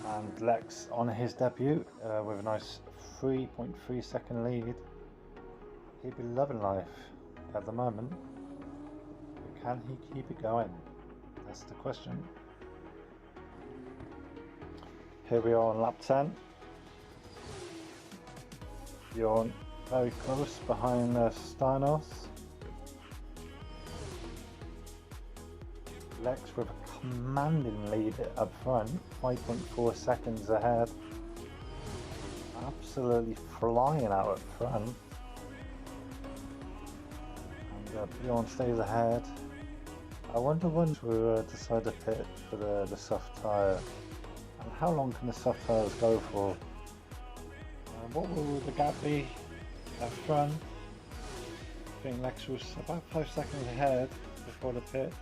And Lex on his debut with a nice 3.3 second lead. He'd be loving life at the moment. But can he keep it going? That's the question. Here we are on lap 10. Bjorn very close behind Stynos. Lex with a commanding lead up front, 5.4 seconds ahead. Absolutely flying out up front. And Bjorn stays ahead. I wonder when we decide to pit for the soft tyre. And how long can the soft tyres go for? What will the gap be up front? I think Lex was about 5 seconds ahead before the pit.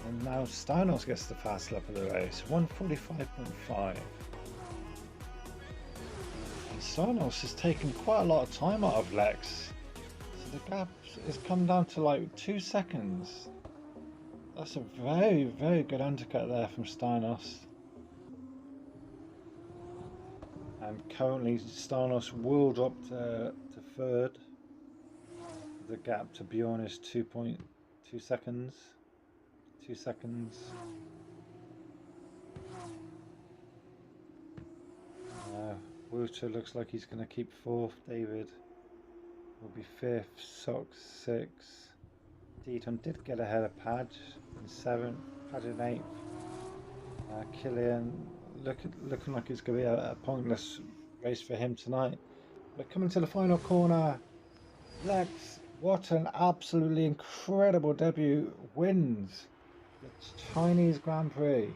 And now Stynos gets the fast lap of the race, 1:45.5. And Stynos has taken quite a lot of time out of Lex. So the gap has come down to like 2 seconds. That's a very, very good undercut there from Steinos. And currently Steinos will drop to third. The gap to Bjorn is 2.2 seconds. 2 seconds. Wouter looks like he's going to keep fourth. David will be fifth. Sox 6. Deaton did get ahead of Padge in 7th. Padge in 8th. Killian looking like it's going to be a pointless race for him tonight. But coming to the final corner, Lex, what an absolutely incredible debut, wins the Chinese Grand Prix.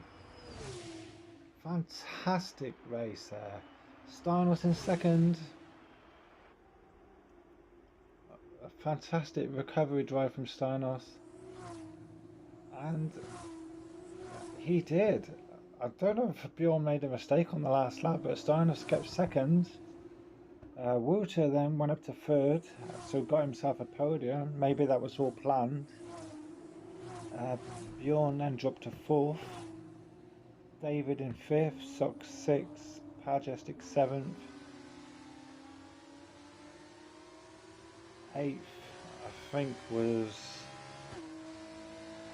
Fantastic race there. Steinos in second. A fantastic recovery drive from Steinos. And he did. I don't know if Bjorn made a mistake on the last lap, but Steinos kept second. Wouter then went up to third, so got himself a podium. Maybe that was all planned. Bjorn then dropped to fourth. David in fifth, Sox 6th, Pajestic 7th. 8th, I think was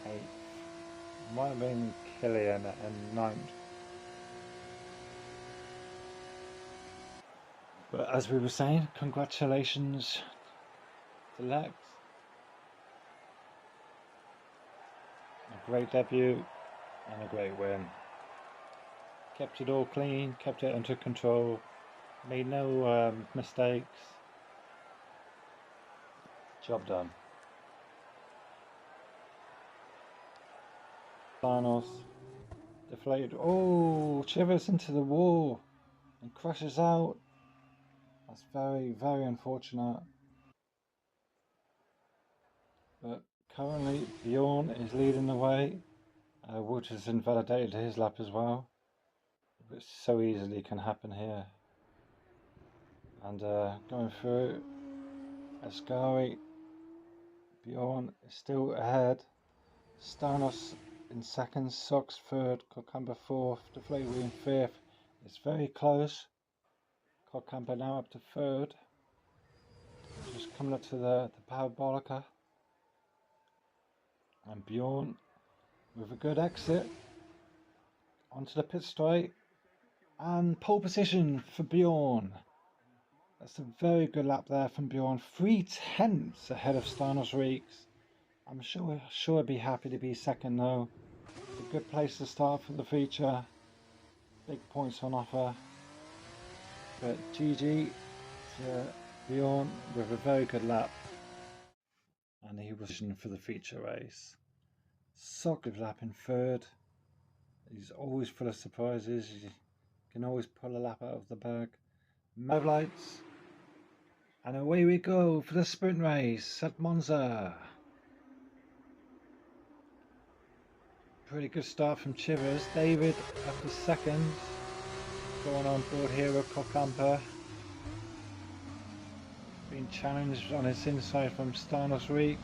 8th. Might have been Killian and 9th. But as we were saying, congratulations to Lex. A great debut and a great win. Kept it all clean, kept it under control, made no mistakes. Job done. Steinos deflated. Oh, Chivers into the wall and crashes out. That's very, very unfortunate. But currently Bjorn is leading the way. Wouter's invalidated his lap as well. Which so easily can happen here. And going through, Ascari, Bjorn is still ahead. Steinos in second, Sox third, Kokamba fourth, Deflategui in fifth. It's very close. Kokamba now up to third. Just coming up to the Parabolica. And Bjorn with a good exit onto the pit straight. And pole position for Bjorn. That's a very good lap there from Bjorn. 3/10 ahead of Steinos Reeks. I'm sure he'd be happy to be second though. It's a good place to start for the feature. Big points on offer. But GG to Bjorn with a very good lap. And he was in for the feature race. Solid lap in third. He's always full of surprises. He can always pull a lap out of the bag. Mad lights. And away we go for the sprint race at Monza. Pretty good start from Chivers. David up to second. Going on board here with Kokamba. Being challenged on his inside from Steinos Reeks.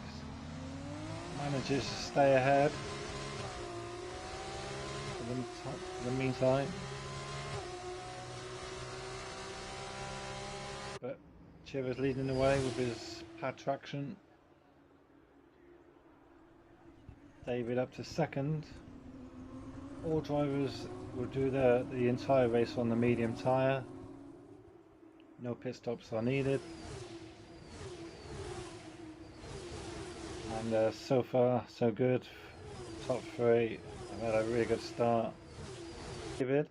Manages to stay ahead for the meantime. But Chivers leading the way with his pad traction. David up to second. All drivers will do the entire race on the medium tyre. No pit stops are needed. And so far so good. Top three. I've had a really good start. David.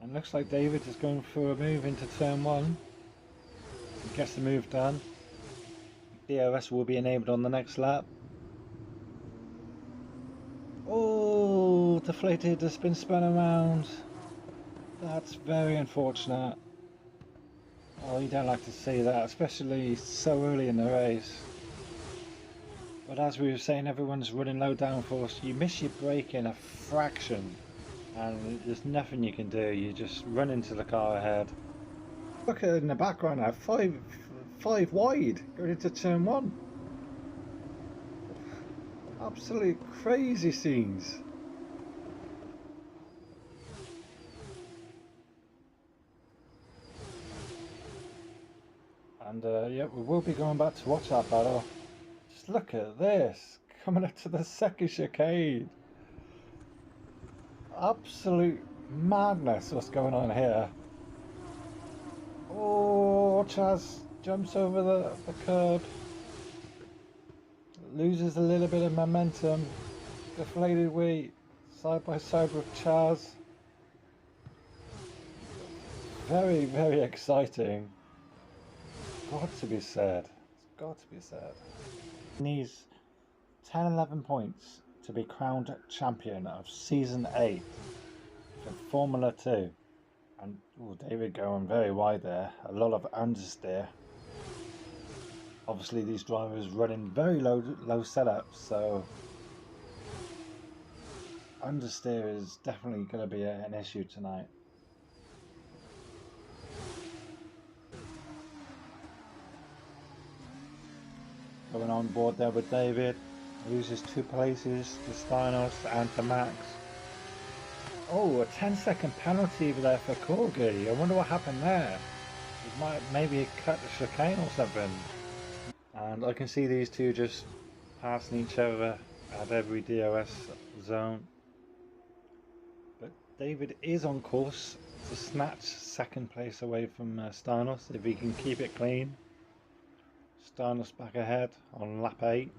And looks like David is going for a move into turn 1. Gets the move done. DRS will be enabled on the next lap. Oh, deflated, has been spun around. That's very unfortunate. Oh, you don't like to see that, especially so early in the race. But as we were saying, everyone's running low downforce. You miss your brake in a fraction, and there's nothing you can do. You just run into the car ahead. Look at it in the background now, five wide, going into turn 1. Absolute crazy scenes. And yeah, we will be going back to watch that battle. Just look at this, coming up to the second chicane. Absolute madness what's going on here. Oh, Chaz jumps over the curb. Loses a little bit of momentum. Deflated weight, side by side with Chaz. Very, very exciting. Got to be said. It's got to be said. He needs 10-11 points to be crowned champion of Season 8 for Formula 2. And David going very wide there. A lot of understeer. Obviously these drivers running very low setups, so understeer is definitely going to be an issue tonight. Going on board there with David, loses 2 places to Steinos and to Max. Oh, a 10-second penalty there for Corgi. I wonder what happened there. He might maybe cut the chicane or something. And I can see these two just passing each other at every DRS zone. But David is on course to snatch second place away from Steinos if he can keep it clean. Steinos back ahead on lap 8.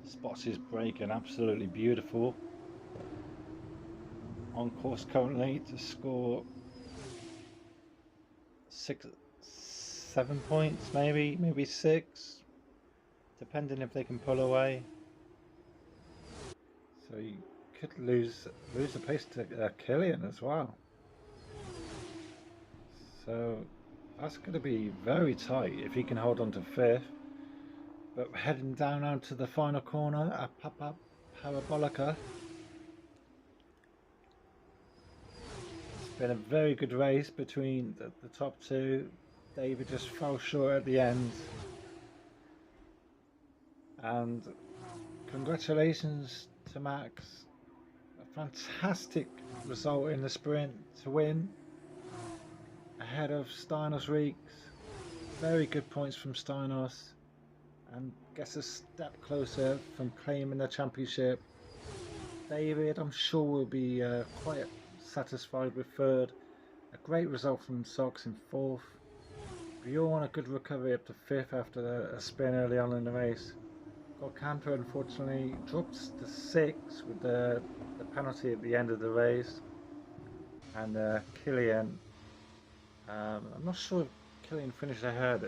Spots his braking absolutely beautiful. On course currently to score 7 points, maybe 6, depending if they can pull away. So you could lose the pace to Killian as well. So that's going to be very tight if he can hold on to 5th. But heading down onto the final corner at Papa Parabolica. It's been a very good race between the top 2. David just fell short at the end. And congratulations to Max. A fantastic result in the sprint to win. Ahead of Steinos Reeks. Very good points from Steinos. And gets a step closer from claiming the championship. David, I'm sure, will be quite satisfied with 3rd. A great result from Sox in 4th. Bjorn, a good recovery up to 5th after a spin early on in the race. Camper unfortunately dropped to 6th with the penalty at the end of the race. And Killian, I'm not sure if Killian finished ahead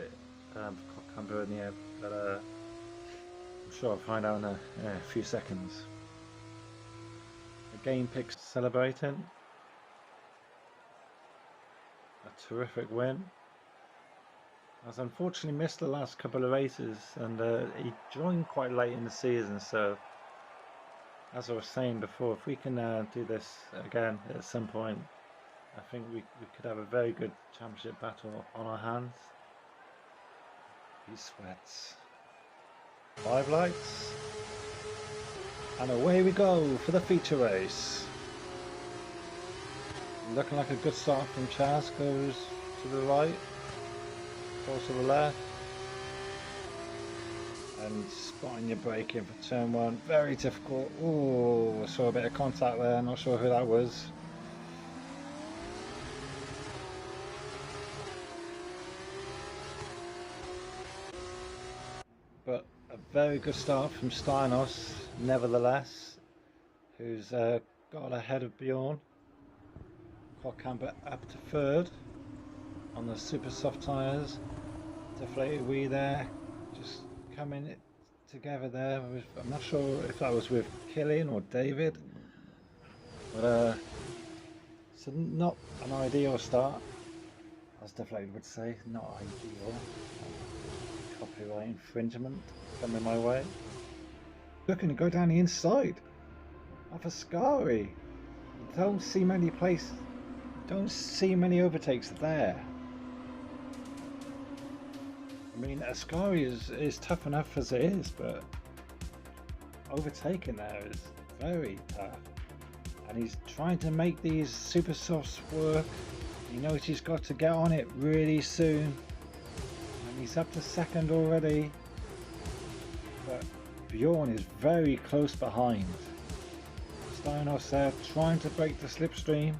of Camper in the end, but I'm sure I'll find out in a few seconds. The game picks celebrating. A terrific win. Has unfortunately missed the last couple of races, and he joined quite late in the season, so as I was saying before, if we can do this again at some point, I think we could have a very good championship battle on our hands. He sweats. 5 lights, and away we go for the feature race. Looking like a good start from Chaz. Goes to the right, goes to the left, and spotting your braking for turn 1, very difficult. Oh, saw a bit of contact there, not sure who that was. But a very good start from Steinos, nevertheless, who's got ahead of Bjorn. Camper up to 3rd on the super soft tyres. Deflated wheel there, just coming together there. I'm not sure if that was with Killian or David, but it's not an ideal start, as Deflated would say. Not ideal. Copyright infringement coming my way. Looking to go down the inside of Ascari. Don't see many overtakes there. I mean, Ascari is tough enough as it is, but overtaking there is very tough. And he's trying to make these super softs work. He knows he's got to get on it really soon. And he's up to second already. But Bjorn is very close behind. Steinos there trying to break the slipstream.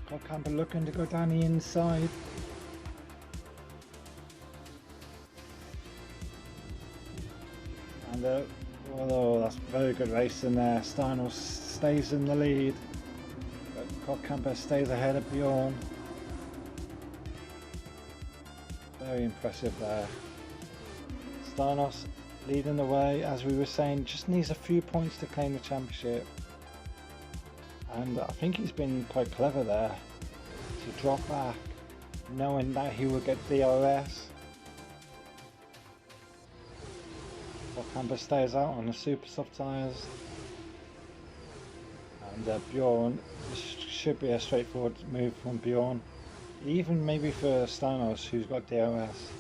Kohlkamper looking to go down the inside. And oh, that's very good racing there. Steinos stays in the lead, but Kohlkamper stays ahead of Bjorn. Very impressive there. Steinos leading the way, as we were saying, just needs a few points to claim the championship. And I think he's been quite clever there to drop back, knowing that he will get DRS. Kohlkamper stays out on the super soft tyres. And Bjorn, this should be a straightforward move from Bjorn. Even maybe for Steinos, who's got DRS.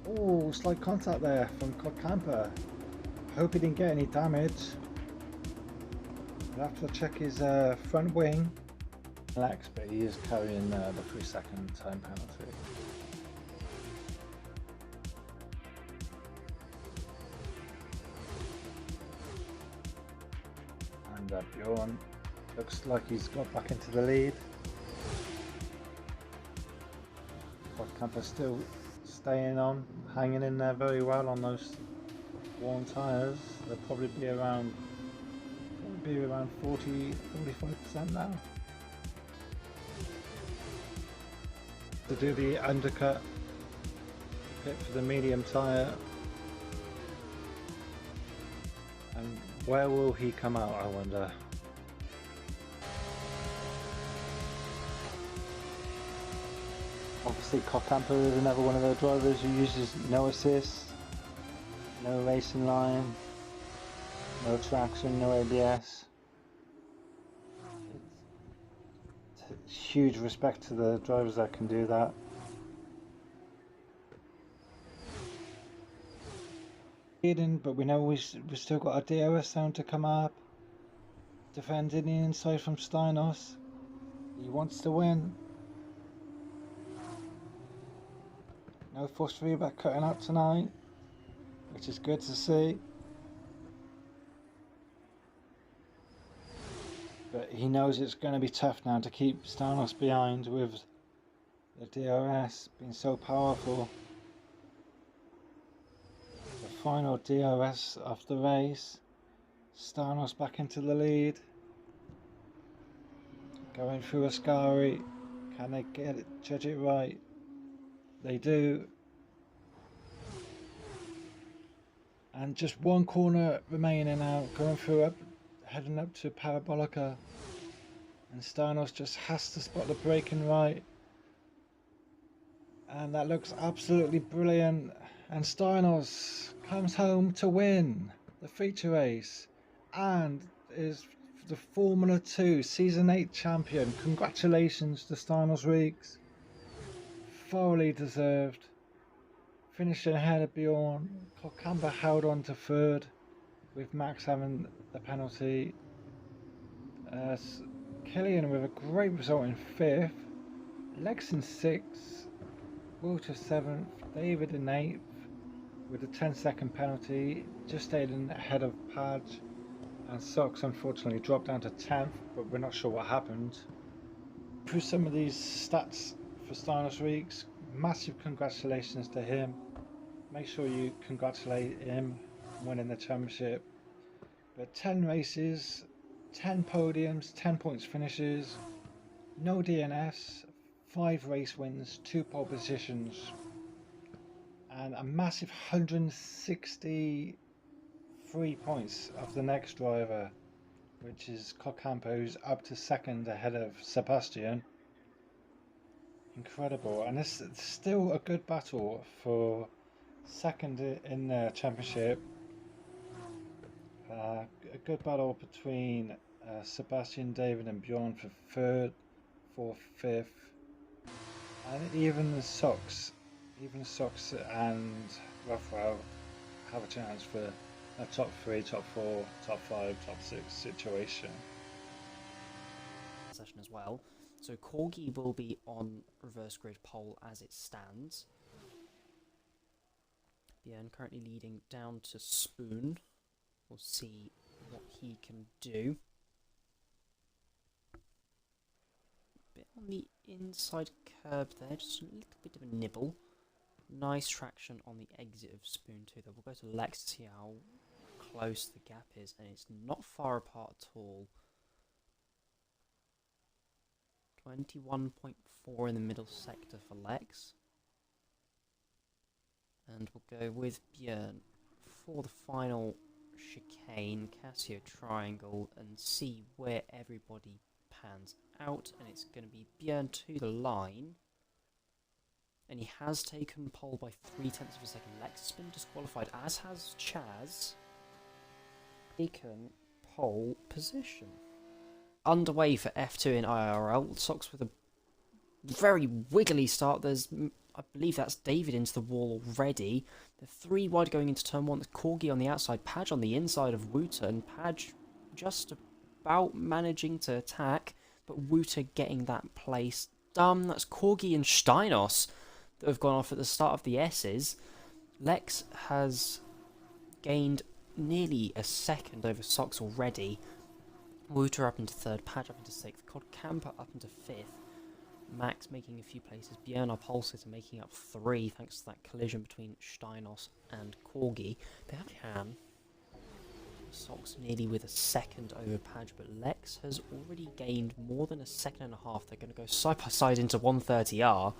Oh, slight contact there from Kohlkamper. Hope he didn't get any damage. I'll have to check his front wing. Relax, but he is carrying the 3-second time penalty. And Bjorn looks like he's got back into the lead. Kohlkamper still staying on, hanging in there very well on those worn tyres. They'll probably be around 40-45% now. To do the undercut, pit for the medium tyre. And where will he come out, I wonder? Obviously Kohlkamper is another one of the drivers who uses no assist, no racing line, no traction, no ABS. It's huge respect to the drivers that can do that. But we know we've still got a DRS sound to come up. Defending the inside from Steinos. He wants to win. No forced feedback cutting out tonight, which is good to see. But he knows it's going to be tough now to keep Steinos behind with the DRS being so powerful. The final DRS of the race. Steinos back into the lead. Going through Ascari. Can they get it, judge it right? They do. And just one corner remaining now, going through heading up to Parabolica. And Steinos just has to spot the braking right. And that looks absolutely brilliant. And Steinos comes home to win the feature race and is the Formula 2 Season 8 champion. Congratulations to Steinos Reeks. Thoroughly deserved. Finishing ahead of Bjorn. Kohlkamper held on to third, with Max having the penalty. Killian with a great result in fifth. Lex in sixth. Walter seventh. David in eighth, with a 10-second penalty. Just stayed in ahead of Padge. And Sox unfortunately dropped down to 10th, but we're not sure what happened. Through some of these stats for Steinos Reeks, massive congratulations to him. Make sure you congratulate him on winning the championship. But 10 races, 10 podiums, 10 points finishes, no DNS, 5 race wins, 2 pole positions, and a massive 163 points of the next driver, which is Kohlkamper, who's up to second ahead of Sebastian. Incredible. And it's still a good battle for second in the championship. A good battle between Sebastian, David and Bjorn for third, fourth, fifth, and even Sox and Rothwell have a chance for a top 3, top 4, top 5, top 6 situation. Session as well. So Corgi will be on reverse grid pole as it stands. Bjorn currently leading down to Spoon. We'll see what he can do. Bit on the inside curb there, just a little bit of a nibble. Nice traction on the exit of Spoon too, though. We'll go to Lex to see how close the gap is, and it's not far apart at all. 21.4 in the middle sector for Lex. And we'll go with Bjorn for the final chicane, Casio triangle, and see where everybody pans out. And it's going to be Bjorn to the line. And he has taken pole by 0.3 of a second. Lex has been disqualified, as has Chaz. Taken pole position. Underway for F2 in IRL. Sox with a very wiggly start. There's, I believe that's David into the wall already. The 3 wide going into turn 1. There's Corgi on the outside, Padge on the inside of Wooter, and Padge just about managing to attack, but Wooter getting that place done. That's Corgi and Steinos that have gone off at the start of the S's. Lex has gained nearly a second over Sox already. Wooter up into 3rd, Padge up into 6th, Cod Camper up into 5th, Max making a few places, Bjorn Pulsitter making up 3 thanks to that collision between Steinos and Corgi. They have Can. Sox nearly with a second over Padge, but Lex has already gained more than a second and a half. They're going to go side by side into 130R.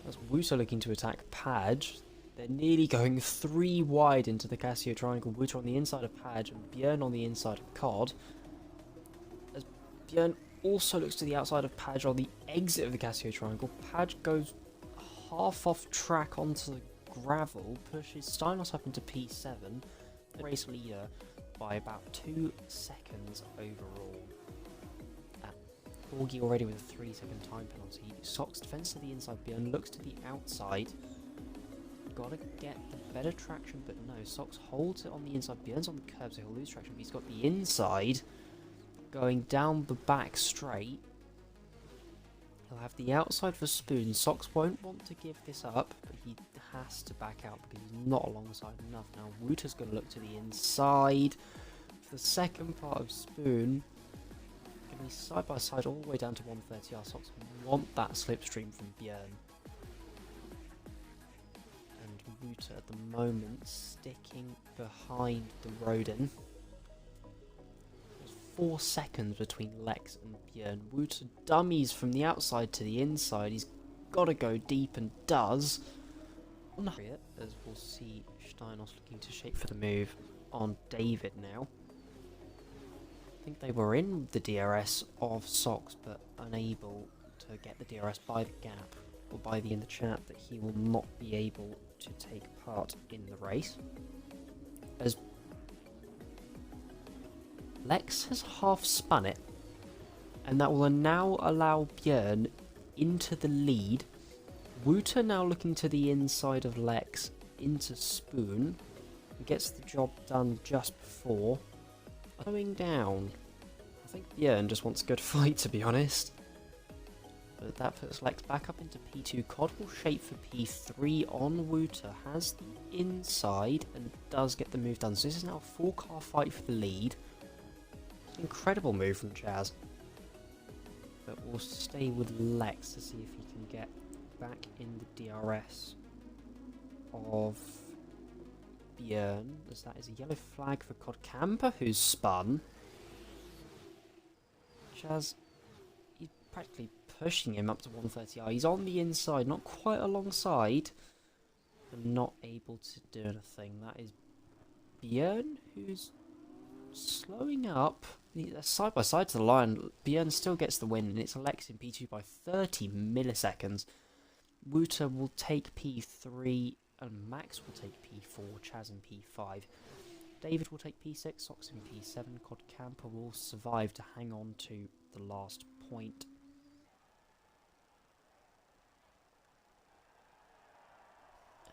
That's Wooter looking to attack Padge. They're nearly going 3 wide into the Casio triangle. Wooter on the inside of Padge and Bjorn on the inside of Cod. As Bjorn also looks to the outside of Padge on the exit of the Casio triangle. Padge goes half off track onto the gravel, pushes Steinos up into P7, race leader by about 2 seconds overall. Corgi already with a 3-second time penalty. Sox defense to the inside, Bjorn looks to the outside. Gotta get the better traction, but no, Sox holds it on the inside. Bjorn's on the curb, so he'll lose traction, but he's got the inside going down the back straight. He'll have the outside for Spoon. Sox won't want to give this up, but he has to back out because he's not alongside enough. Now Wooter's going to look to the inside for the second part of Spoon. Going to be side by side all the way down to 130R. Sox want that slipstream from Bjorn. And Wooter at the moment sticking behind the Rodin. 4 seconds between Lex and Bjorn. Wooter dummies from the outside to the inside. He's got to go deep and does. As we'll see Steinos looking to shape for the move on David now. I think they were in the DRS of Sox, but unable to get the DRS by the gap or by the in the chat that he will not be able to take part in the race. As Lex has half spun it, and that will now allow Bjorn into the lead. Wooter now looking to the inside of Lex into Spoon. He gets the job done just before. Going down. I think Bjorn just wants a good fight, to be honest. But that puts Lex back up into P2. Cod will shape for P3 on Wooter. Has the inside and does get the move done. So this is now a 4-car fight for the lead. Incredible move from Chaz. But we'll stay with Lex to see if he can get back in the DRS of Bjorn, as that is a yellow flag for Cod Camper, who's spun. Chaz, he's practically pushing him up to 130R. He's on the inside, not quite alongside, but not able to do anything. That is Bjorn, who's slowing up. Side by side to the line, Bjorn still gets the win, and it's Lex in P2 by 30 milliseconds. Wooter will take P3, and Max will take P4, Chaz in P5. David will take P6, Sox in P7, Cod Camper will survive to hang on to the last point.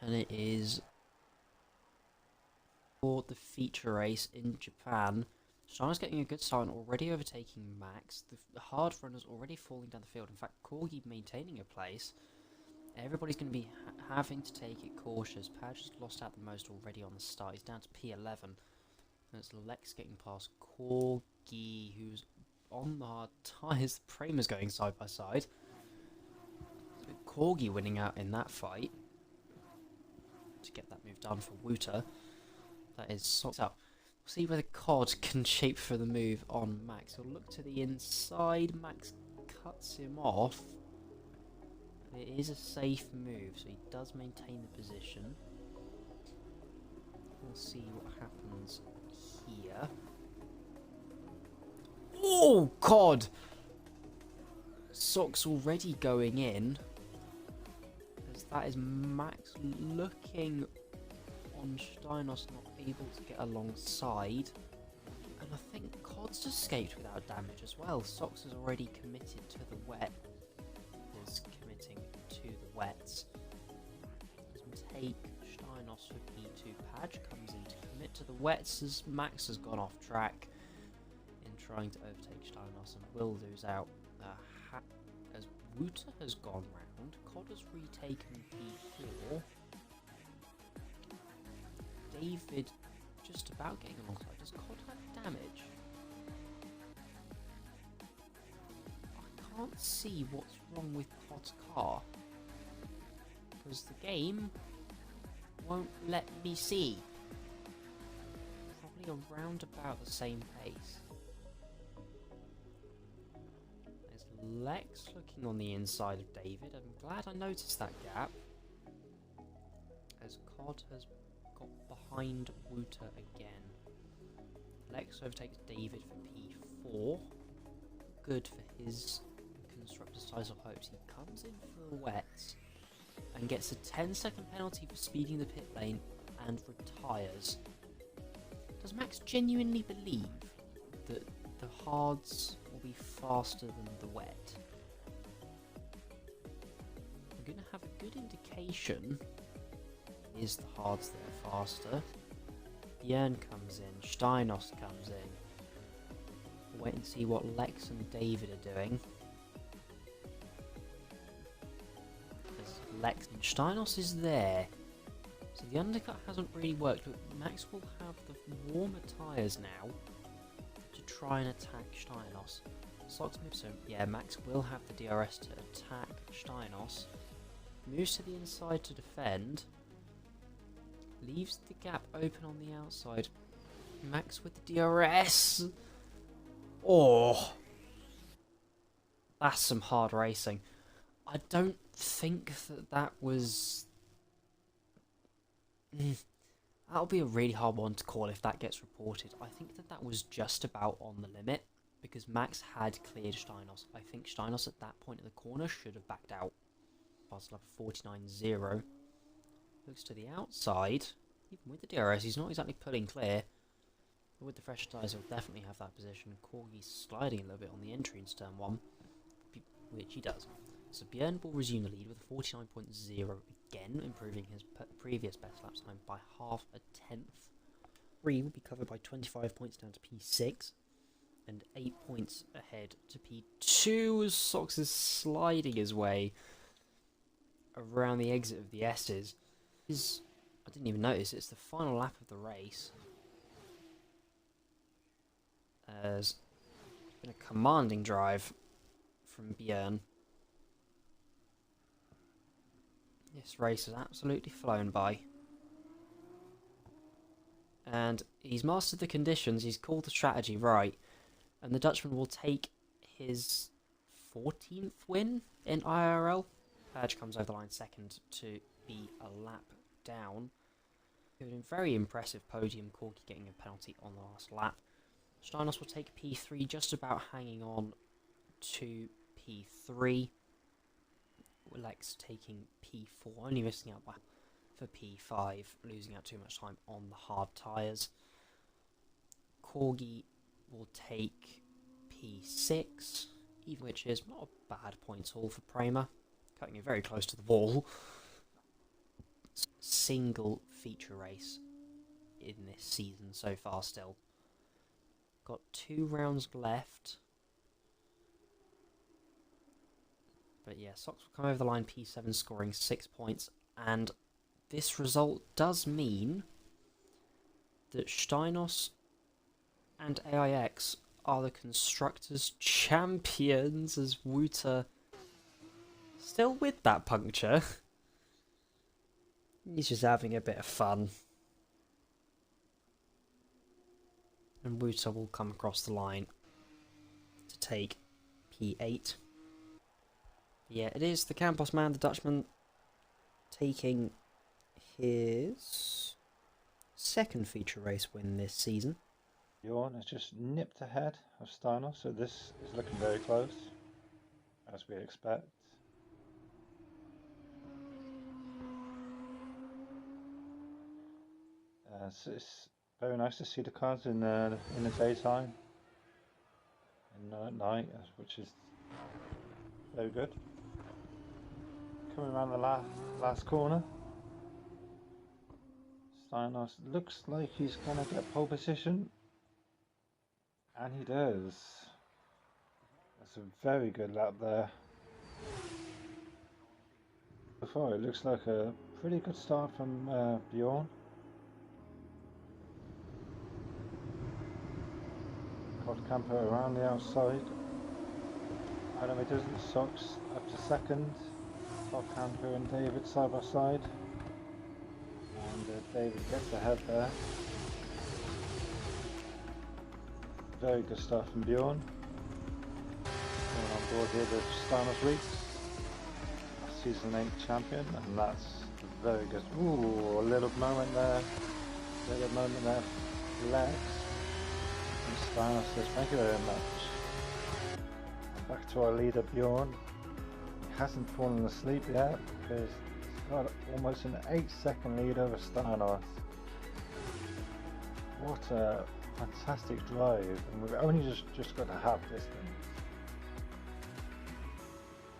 and it is for the feature race in Japan. Shana's getting a good start and already overtaking Max. The hard runners already falling down the field. In fact, Corgi maintaining a place. Everybody's going to be having to take it cautious. Padge has lost out the most already on the start. He's down to P11. And it's Lex getting past Corgi, who's on the hard tyres. Prama's going side by side. Corgi winning out in that fight to get that move done for Wouter. That is socked up. We'll see whether Cod can shape for the move on Max. He'll look to the inside. Max cuts him off. It is a safe move, so he does maintain the position. We'll see what happens here. Oh, Cod! Sock's already going in. As that is Max looking on Steinos, not able to get alongside. And I think Cod's escaped without damage as well. Socks has already committed to the wet. Is committing to the wets. Let's take Steinos for P2. Padge comes in to commit to the wets as Max has gone off track in trying to overtake Steinos and will lose out. As Wouter has gone round, Cod has retaken P4. David just about getting alongside. Does Cod have damage? I can't see what's wrong with Cod's car, because the game won't let me see. Probably around about the same pace. There's Lex looking on the inside of David. I'm glad I noticed that gap, as Cod has got behind Wouter again. Lex overtakes David for P4. Good for his constructor's title hopes. He comes in for the wets and gets a 10-second penalty for speeding the pit lane and retires. Does Max genuinely believe that the hards will be faster than the wet? I'm going to have a good indication. Is the hards that are faster? Björn comes in, Steinos comes in. We'll wait and see what Lex and David are doing. Lex and Steinos is there. So the undercut hasn't really worked, but Max will have the warmer tyres now to try and attack Steinos. Socks moves, so yeah, Max will have the DRS to attack Steinos. Moves to the inside to defend. Leaves the gap open on the outside. Max with the DRS. Oh, that's some hard racing. I don't think that was... That'll be a really hard one to call if that gets reported. I think that was just about on the limit, because Max had cleared Steinos. I think Steinos at that point of the corner should have backed out. Pass level 49.0. Looks to the outside. Even with the DRS, he's not exactly pulling clear. But with the fresh tyres, he'll definitely have that position. Corgi's sliding a little bit on the entry into turn 1, which he does. So Björn will resume the lead with a 49.0 again, improving his previous best lap time by half a tenth. 3 will be covered by 25 points down to P6, and 8 points ahead to P2 as Sox is sliding his way around the exit of the S's. I didn't even notice, it's the final lap of the race. As it's been a commanding drive from Björn. This race has absolutely flown by. And he's mastered the conditions, he's called the strategy right. And the Dutchman will take his 14th win in IRL. Padge comes over the line second to be a lap down. A very impressive podium, Corgi getting a penalty on the last lap. Steinos will take P3, just about hanging on to P3. Lex taking P4, only missing out for P5, losing out too much time on the hard tyres. Corgi will take P6, even which is not a bad point at all for Prema, cutting it very close to the wall. single feature race in this season so far still. Got 2 rounds left. But yeah, Sox will come over the line, P7 scoring 6 points, and this result does mean that Steinos and AIX are the Constructors' champions, as Wouter still with that puncture. He's just having a bit of fun. And Wouter will come across the line to take P8. Yeah, it is the Campos man, the Dutchman, taking his second feature race win this season. Bjorn has just nipped ahead of Steiner, so this is looking very close, as we expect. So it's very nice to see the cars in the daytime and not at night, which is very good. Coming around the last corner, Steinos looks like he's going to get pole position, and he does. That's a very good lap there. Before, it looks like a pretty good start from Bjorn. Camper around the outside. Adam it doesn't. Sox up to second. Camper and David side by side. And David gets ahead there. Very good start from Bjorn. Coming on board here with Steinos Weeks, season 8 champion, and that's very good. Ooh, a little moment there. Flex. Steinos says thank you very much. And back to our leader Bjorn. He hasn't fallen asleep yet because he's got almost an 8-second lead over Steinos. What a fantastic drive, and we've only just got a half distance.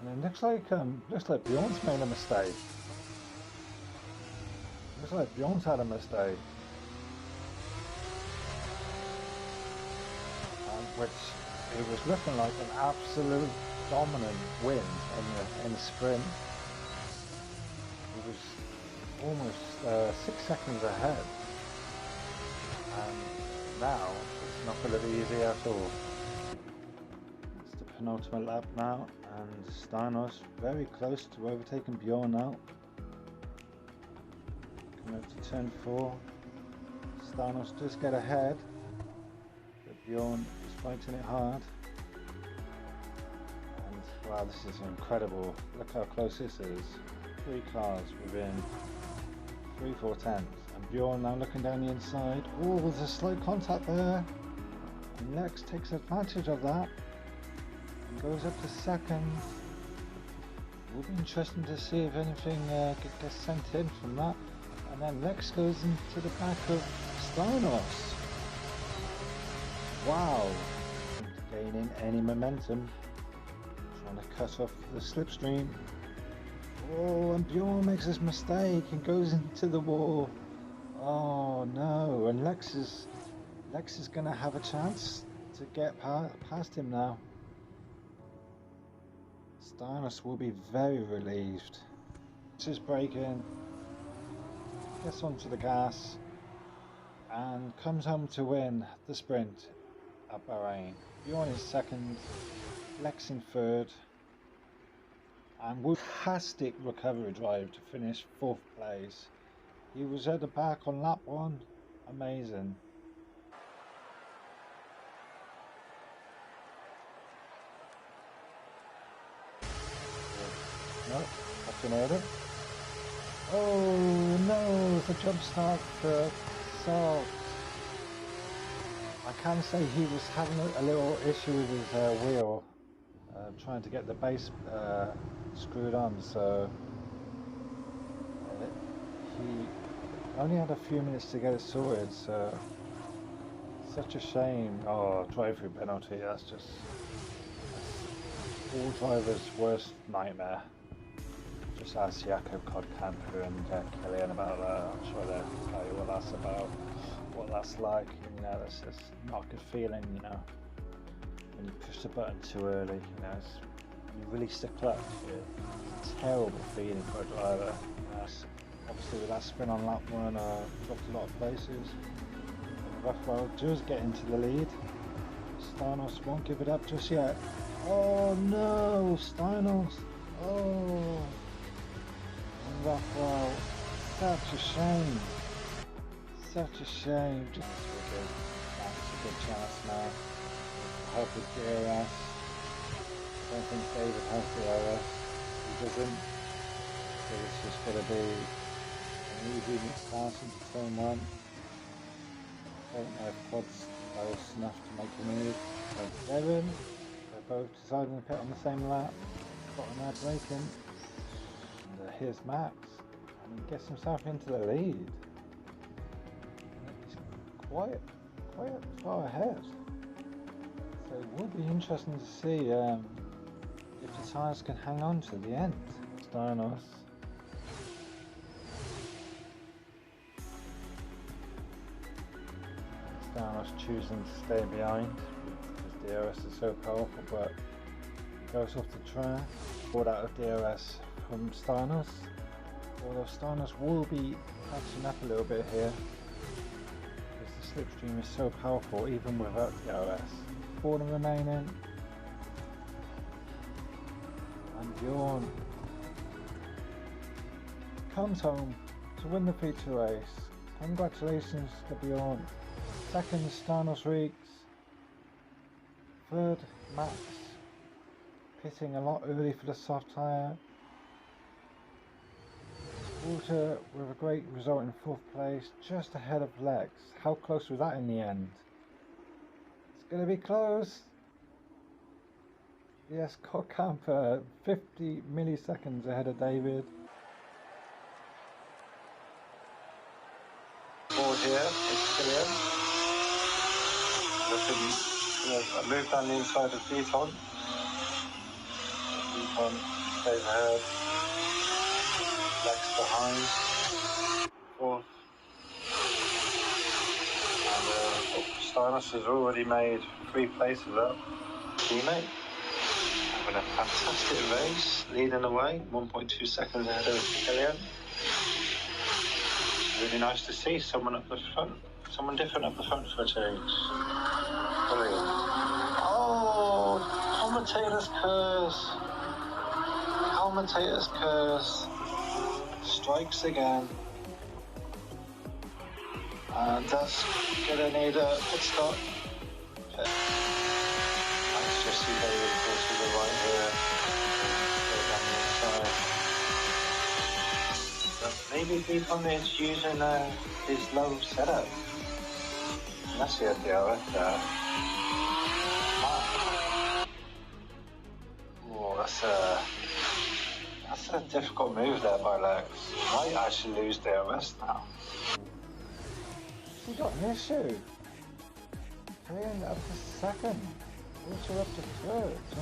And it looks like Bjorn's made a mistake. Looks like Bjorn's had a mistake. Which it was looking like an absolute dominant win in the sprint. It was almost 6 seconds ahead, and now it's not going to be easy at all. It's the penultimate lap now, and Steinos very close to overtaking Bjorn now. Coming up to turn 4, Steinos does get ahead, but Bjorn fighting it hard, and wow, this is incredible. Look how close this is. 3 cars within 3/4 tenths, and Bjorn now looking down the inside. Oh, there's a slight contact there, and Lex takes advantage of that and goes up to second. Will be interesting to see if anything gets sent in from that, and then Lex goes into the back of Steinos. Wow, gaining any momentum, trying to cut off the slipstream. Oh, and Bjorn makes this mistake and goes into the wall. Oh no, and Lex is going to have a chance to get past him now. Steinos will be very relieved. Just braking, gets onto the gas, and comes home to win the sprint at Bahrain. Bjorn is second, Lex in third, and fantastic recovery drive to finish 4th place. He was at the back on lap 1, amazing. No, Captain Order. Oh no, it's a jump start for Sox. I can say he was having a little issue with his wheel, trying to get the base screwed on, so he only had a few minutes to get it sorted, so such a shame. Oh, drive-through penalty, that's all drivers' worst nightmare. just ask Jakob Kodkamper and Killian about that. I'm sure they'll tell you what that's about, what that's like. You know, that's just not a good feeling, you know. When you push the button too early, you know, when you release the clutch, it's a terrible feeling for a driver. You know, obviously with that spin on lap 1, dropped a lot of places. Rough road does get into the lead. Steinos won't give it up just yet. Oh no, Steinos. Oh, rough road. Such a shame. Such a shame. Just wicked. That's a good chance now. Help with DRS. I don't think David has DRS. He doesn't. So it's just going to be an easy pass into turn 1. I don't know if Quad's close enough to make a move. So Devon, they're both deciding to pit on the same lap. Got an air braking. And here's Max. And he gets himself into the lead. He's quite far ahead. So it will be interesting to see if the tyres can hang on to the end. Steinos. Steinos choosing to stay behind because DRS is so powerful, but goes off the track. Brought out of DRS from Steinos. Although Steinos will be catching up a little bit here because the slipstream is so powerful even without DRS. 4 remaining. And Bjorn comes home to win the feature race. Congratulations to Bjorn. Second, Steinos Reeks. Third, Max. Pitting a lot early for the soft tyre. Walter with a great result in 4th place, just ahead of Lex. How close was that in the end? It's going to be close. Yes, Kodkamper 50 milliseconds ahead of David. Forward here, it's Killian. Looking a move down the inside of Beaton. Beaton stays ahead. Lex behind. 4th. And Steinos has already made 3 places up. Teammate. Having a fantastic race, leading the way, 1.2 seconds ahead of Killian. Really nice to see someone up the front, someone different up the front for a change. Brilliant. Oh, commentator's curse. Commentator's curse. Strikes again. And that's gonna need a pit stop. Let's just see David close to the right here. Go down the inside. But maybe Beacon is using his low setup. And that's the idea right there. Oh, that's a difficult move there by Lex. Might actually lose DRS now. We got an issue. Killian up to 2nd. Also up to 3rd. So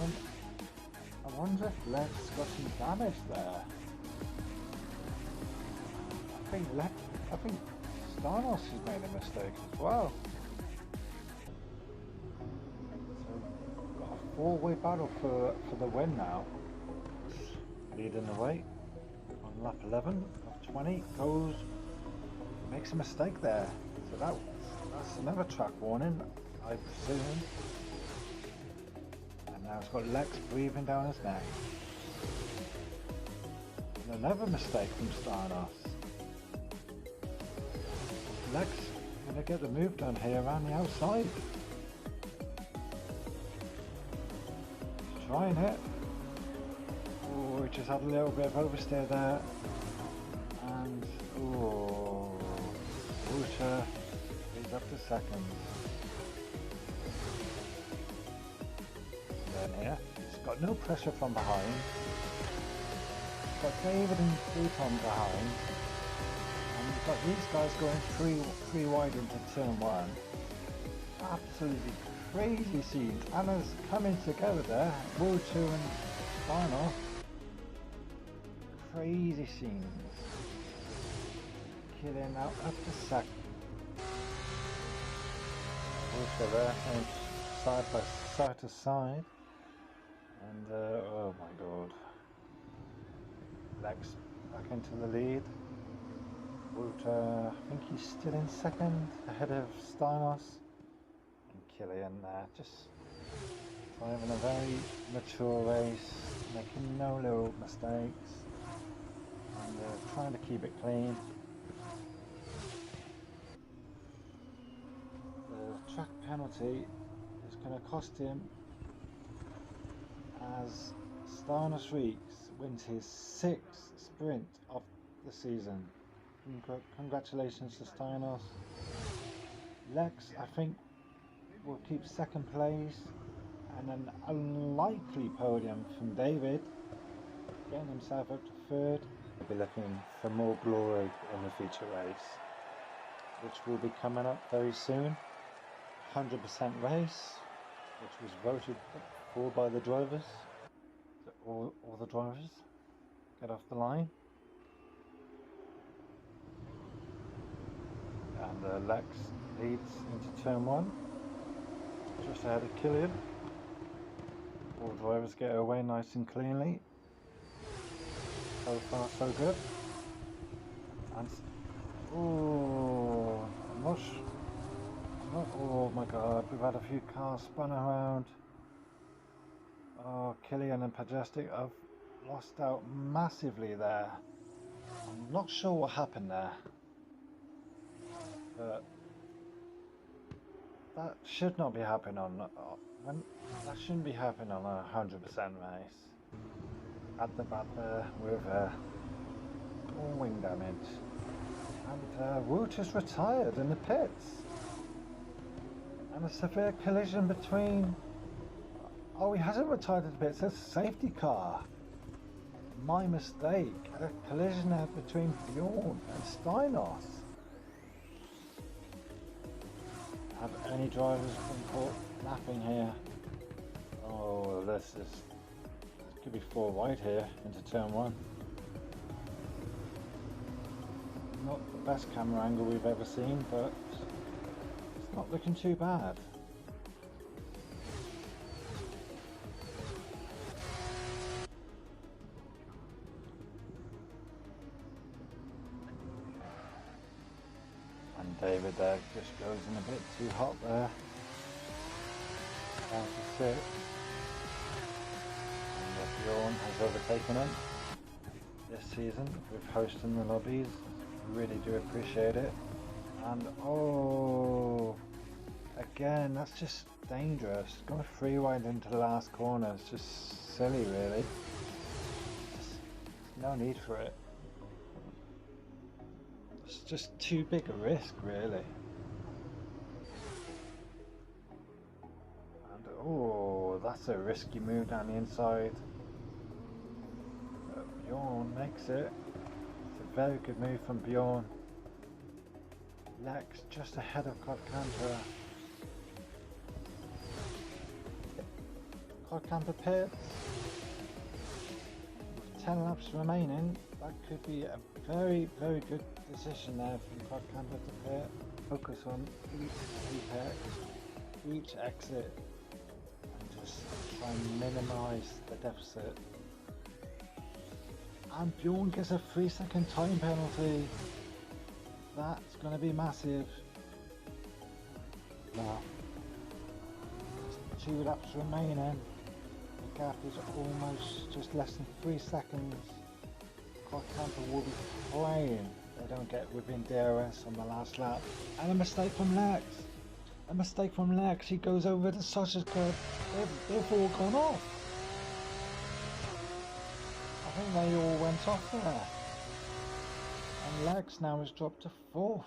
I wonder if Lex got some damage there. I think Steinos has made a mistake as well. So we've got a 4-way battle for the win now. Leading the way on lap 11 of 20 makes a mistake there. So that's another track warning, I presume. And now it's got Lex breathing down his neck. And another mistake from Steinos. Lex gonna get the move done here around the outside. He's trying it. Oh, he just had a little bit of oversteer there. And Walter is up to 2nd. Then here, he's got no pressure from behind. He's got David and Beaton behind. And you've got these guys going three wide into turn 1. Absolutely crazy scenes. Anna's coming together there. Walter and Steinos. crazy scenes. Killing out up to second. Also there, and side by side to side. And oh my god. Lex back into the lead. Wout, I think he's still in second, ahead of Steinos. And Killian there, just driving a very mature race, making no little mistakes, and trying to keep it clean. The track penalty is going to cost him as Steinos Reeks wins his 6th sprint of the season. Congratulations to Steinos. Lex, I think, will keep second place, and an unlikely podium from David, getting himself up to 3rd. We'll be looking for more glory in the feature race, which will be coming up very soon. 100% race, which was voted for by the drivers. So all the drivers get off the line. And Lex leads into turn 1, just ahead of Killian. All the drivers get away nice and cleanly. So far so good. And oh my god, we've had a few cars spun around. Oh, Killian and Pajestic have lost out massively there. I'm not sure what happened there. But that should not be happening on that shouldn't be happening on a 100% race. At the back there with wing damage, and Wout is retired in the pits, and a severe collision between. Oh, he hasn't retired in the pits. It's a safety car. My mistake. A collision between Bjorn and Steinos. Have any drivers been caught napping here? Oh, this could be 4 wide here into turn 1. Not the best camera angle we've ever seen, but it's not looking too bad. David there just goes in a bit too hot there. Down to 6. And Bjorn has overtaken him this season with hosting the lobbies. Really do appreciate it. And oh, again, that's just dangerous. Going 3 wide into the last corner is just silly, really. Just no need for it. It's just too big a risk, really. And oh, that's a risky move down the inside. Bjorn makes it. It's a very good move from Bjorn. Lex just ahead of Codcamper. Codcamper pits. 10 laps remaining. That could be a very, very good decision there from Codcamper to pit. Focus on each apex, each exit, and just try and minimise the deficit. And Bjorn gets a 3-second time penalty. That's going to be massive. Now, 2 laps remaining. The gap is almost just less than 3 seconds. Codcamper will be flying. They don't get within DRS on the last lap. And a mistake from Lex. A mistake from Lex. He goes over the sausage curve. They've all gone off. I think they all went off there. And Lex now has dropped to 4th.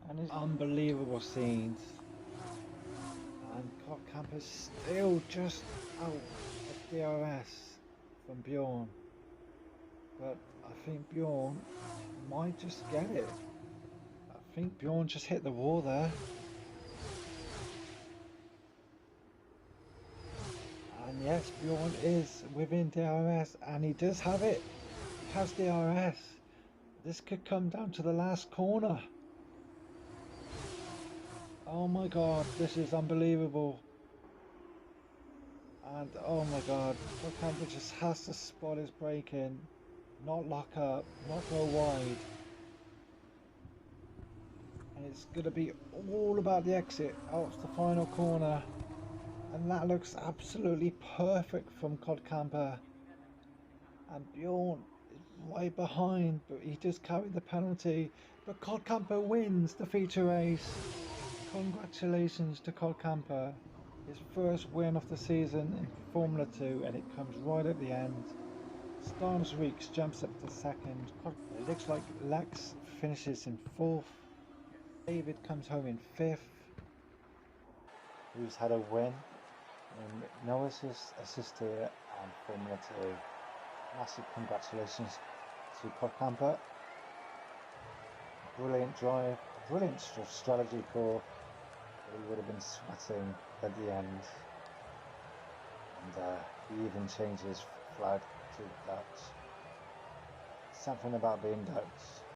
And it's unbelievable scenes. And Codcamper's still just out of DRS from Bjorn. But I think Bjorn might just get it. I think Bjorn just hit the wall there. And yes, Bjorn is within DRS and he does have it. has DRS. This could come down to the last corner. Oh my god, this is unbelievable. And oh my god, Camper just has to spot his braking, not lock up, not go wide. And it's going to be all about the exit out of the final corner. And that looks absolutely perfect from Cod Camper. And Bjorn is right behind, but he just carried the penalty. But Cod Camper wins the feature race. Congratulations to Cod Camper. His first win of the season in Formula 2, and it comes right at the end. Stams Reeks jumps up to second. It looks like Lex finishes in fourth. David comes home in fifth, who's had a win. And Noah's assist here on Formula 2. Massive congratulations to Cod Camper. Brilliant drive, brilliant strategy call. He would have been sweating at the end. And he even changed his flag to Dutch. Something about being Dutch.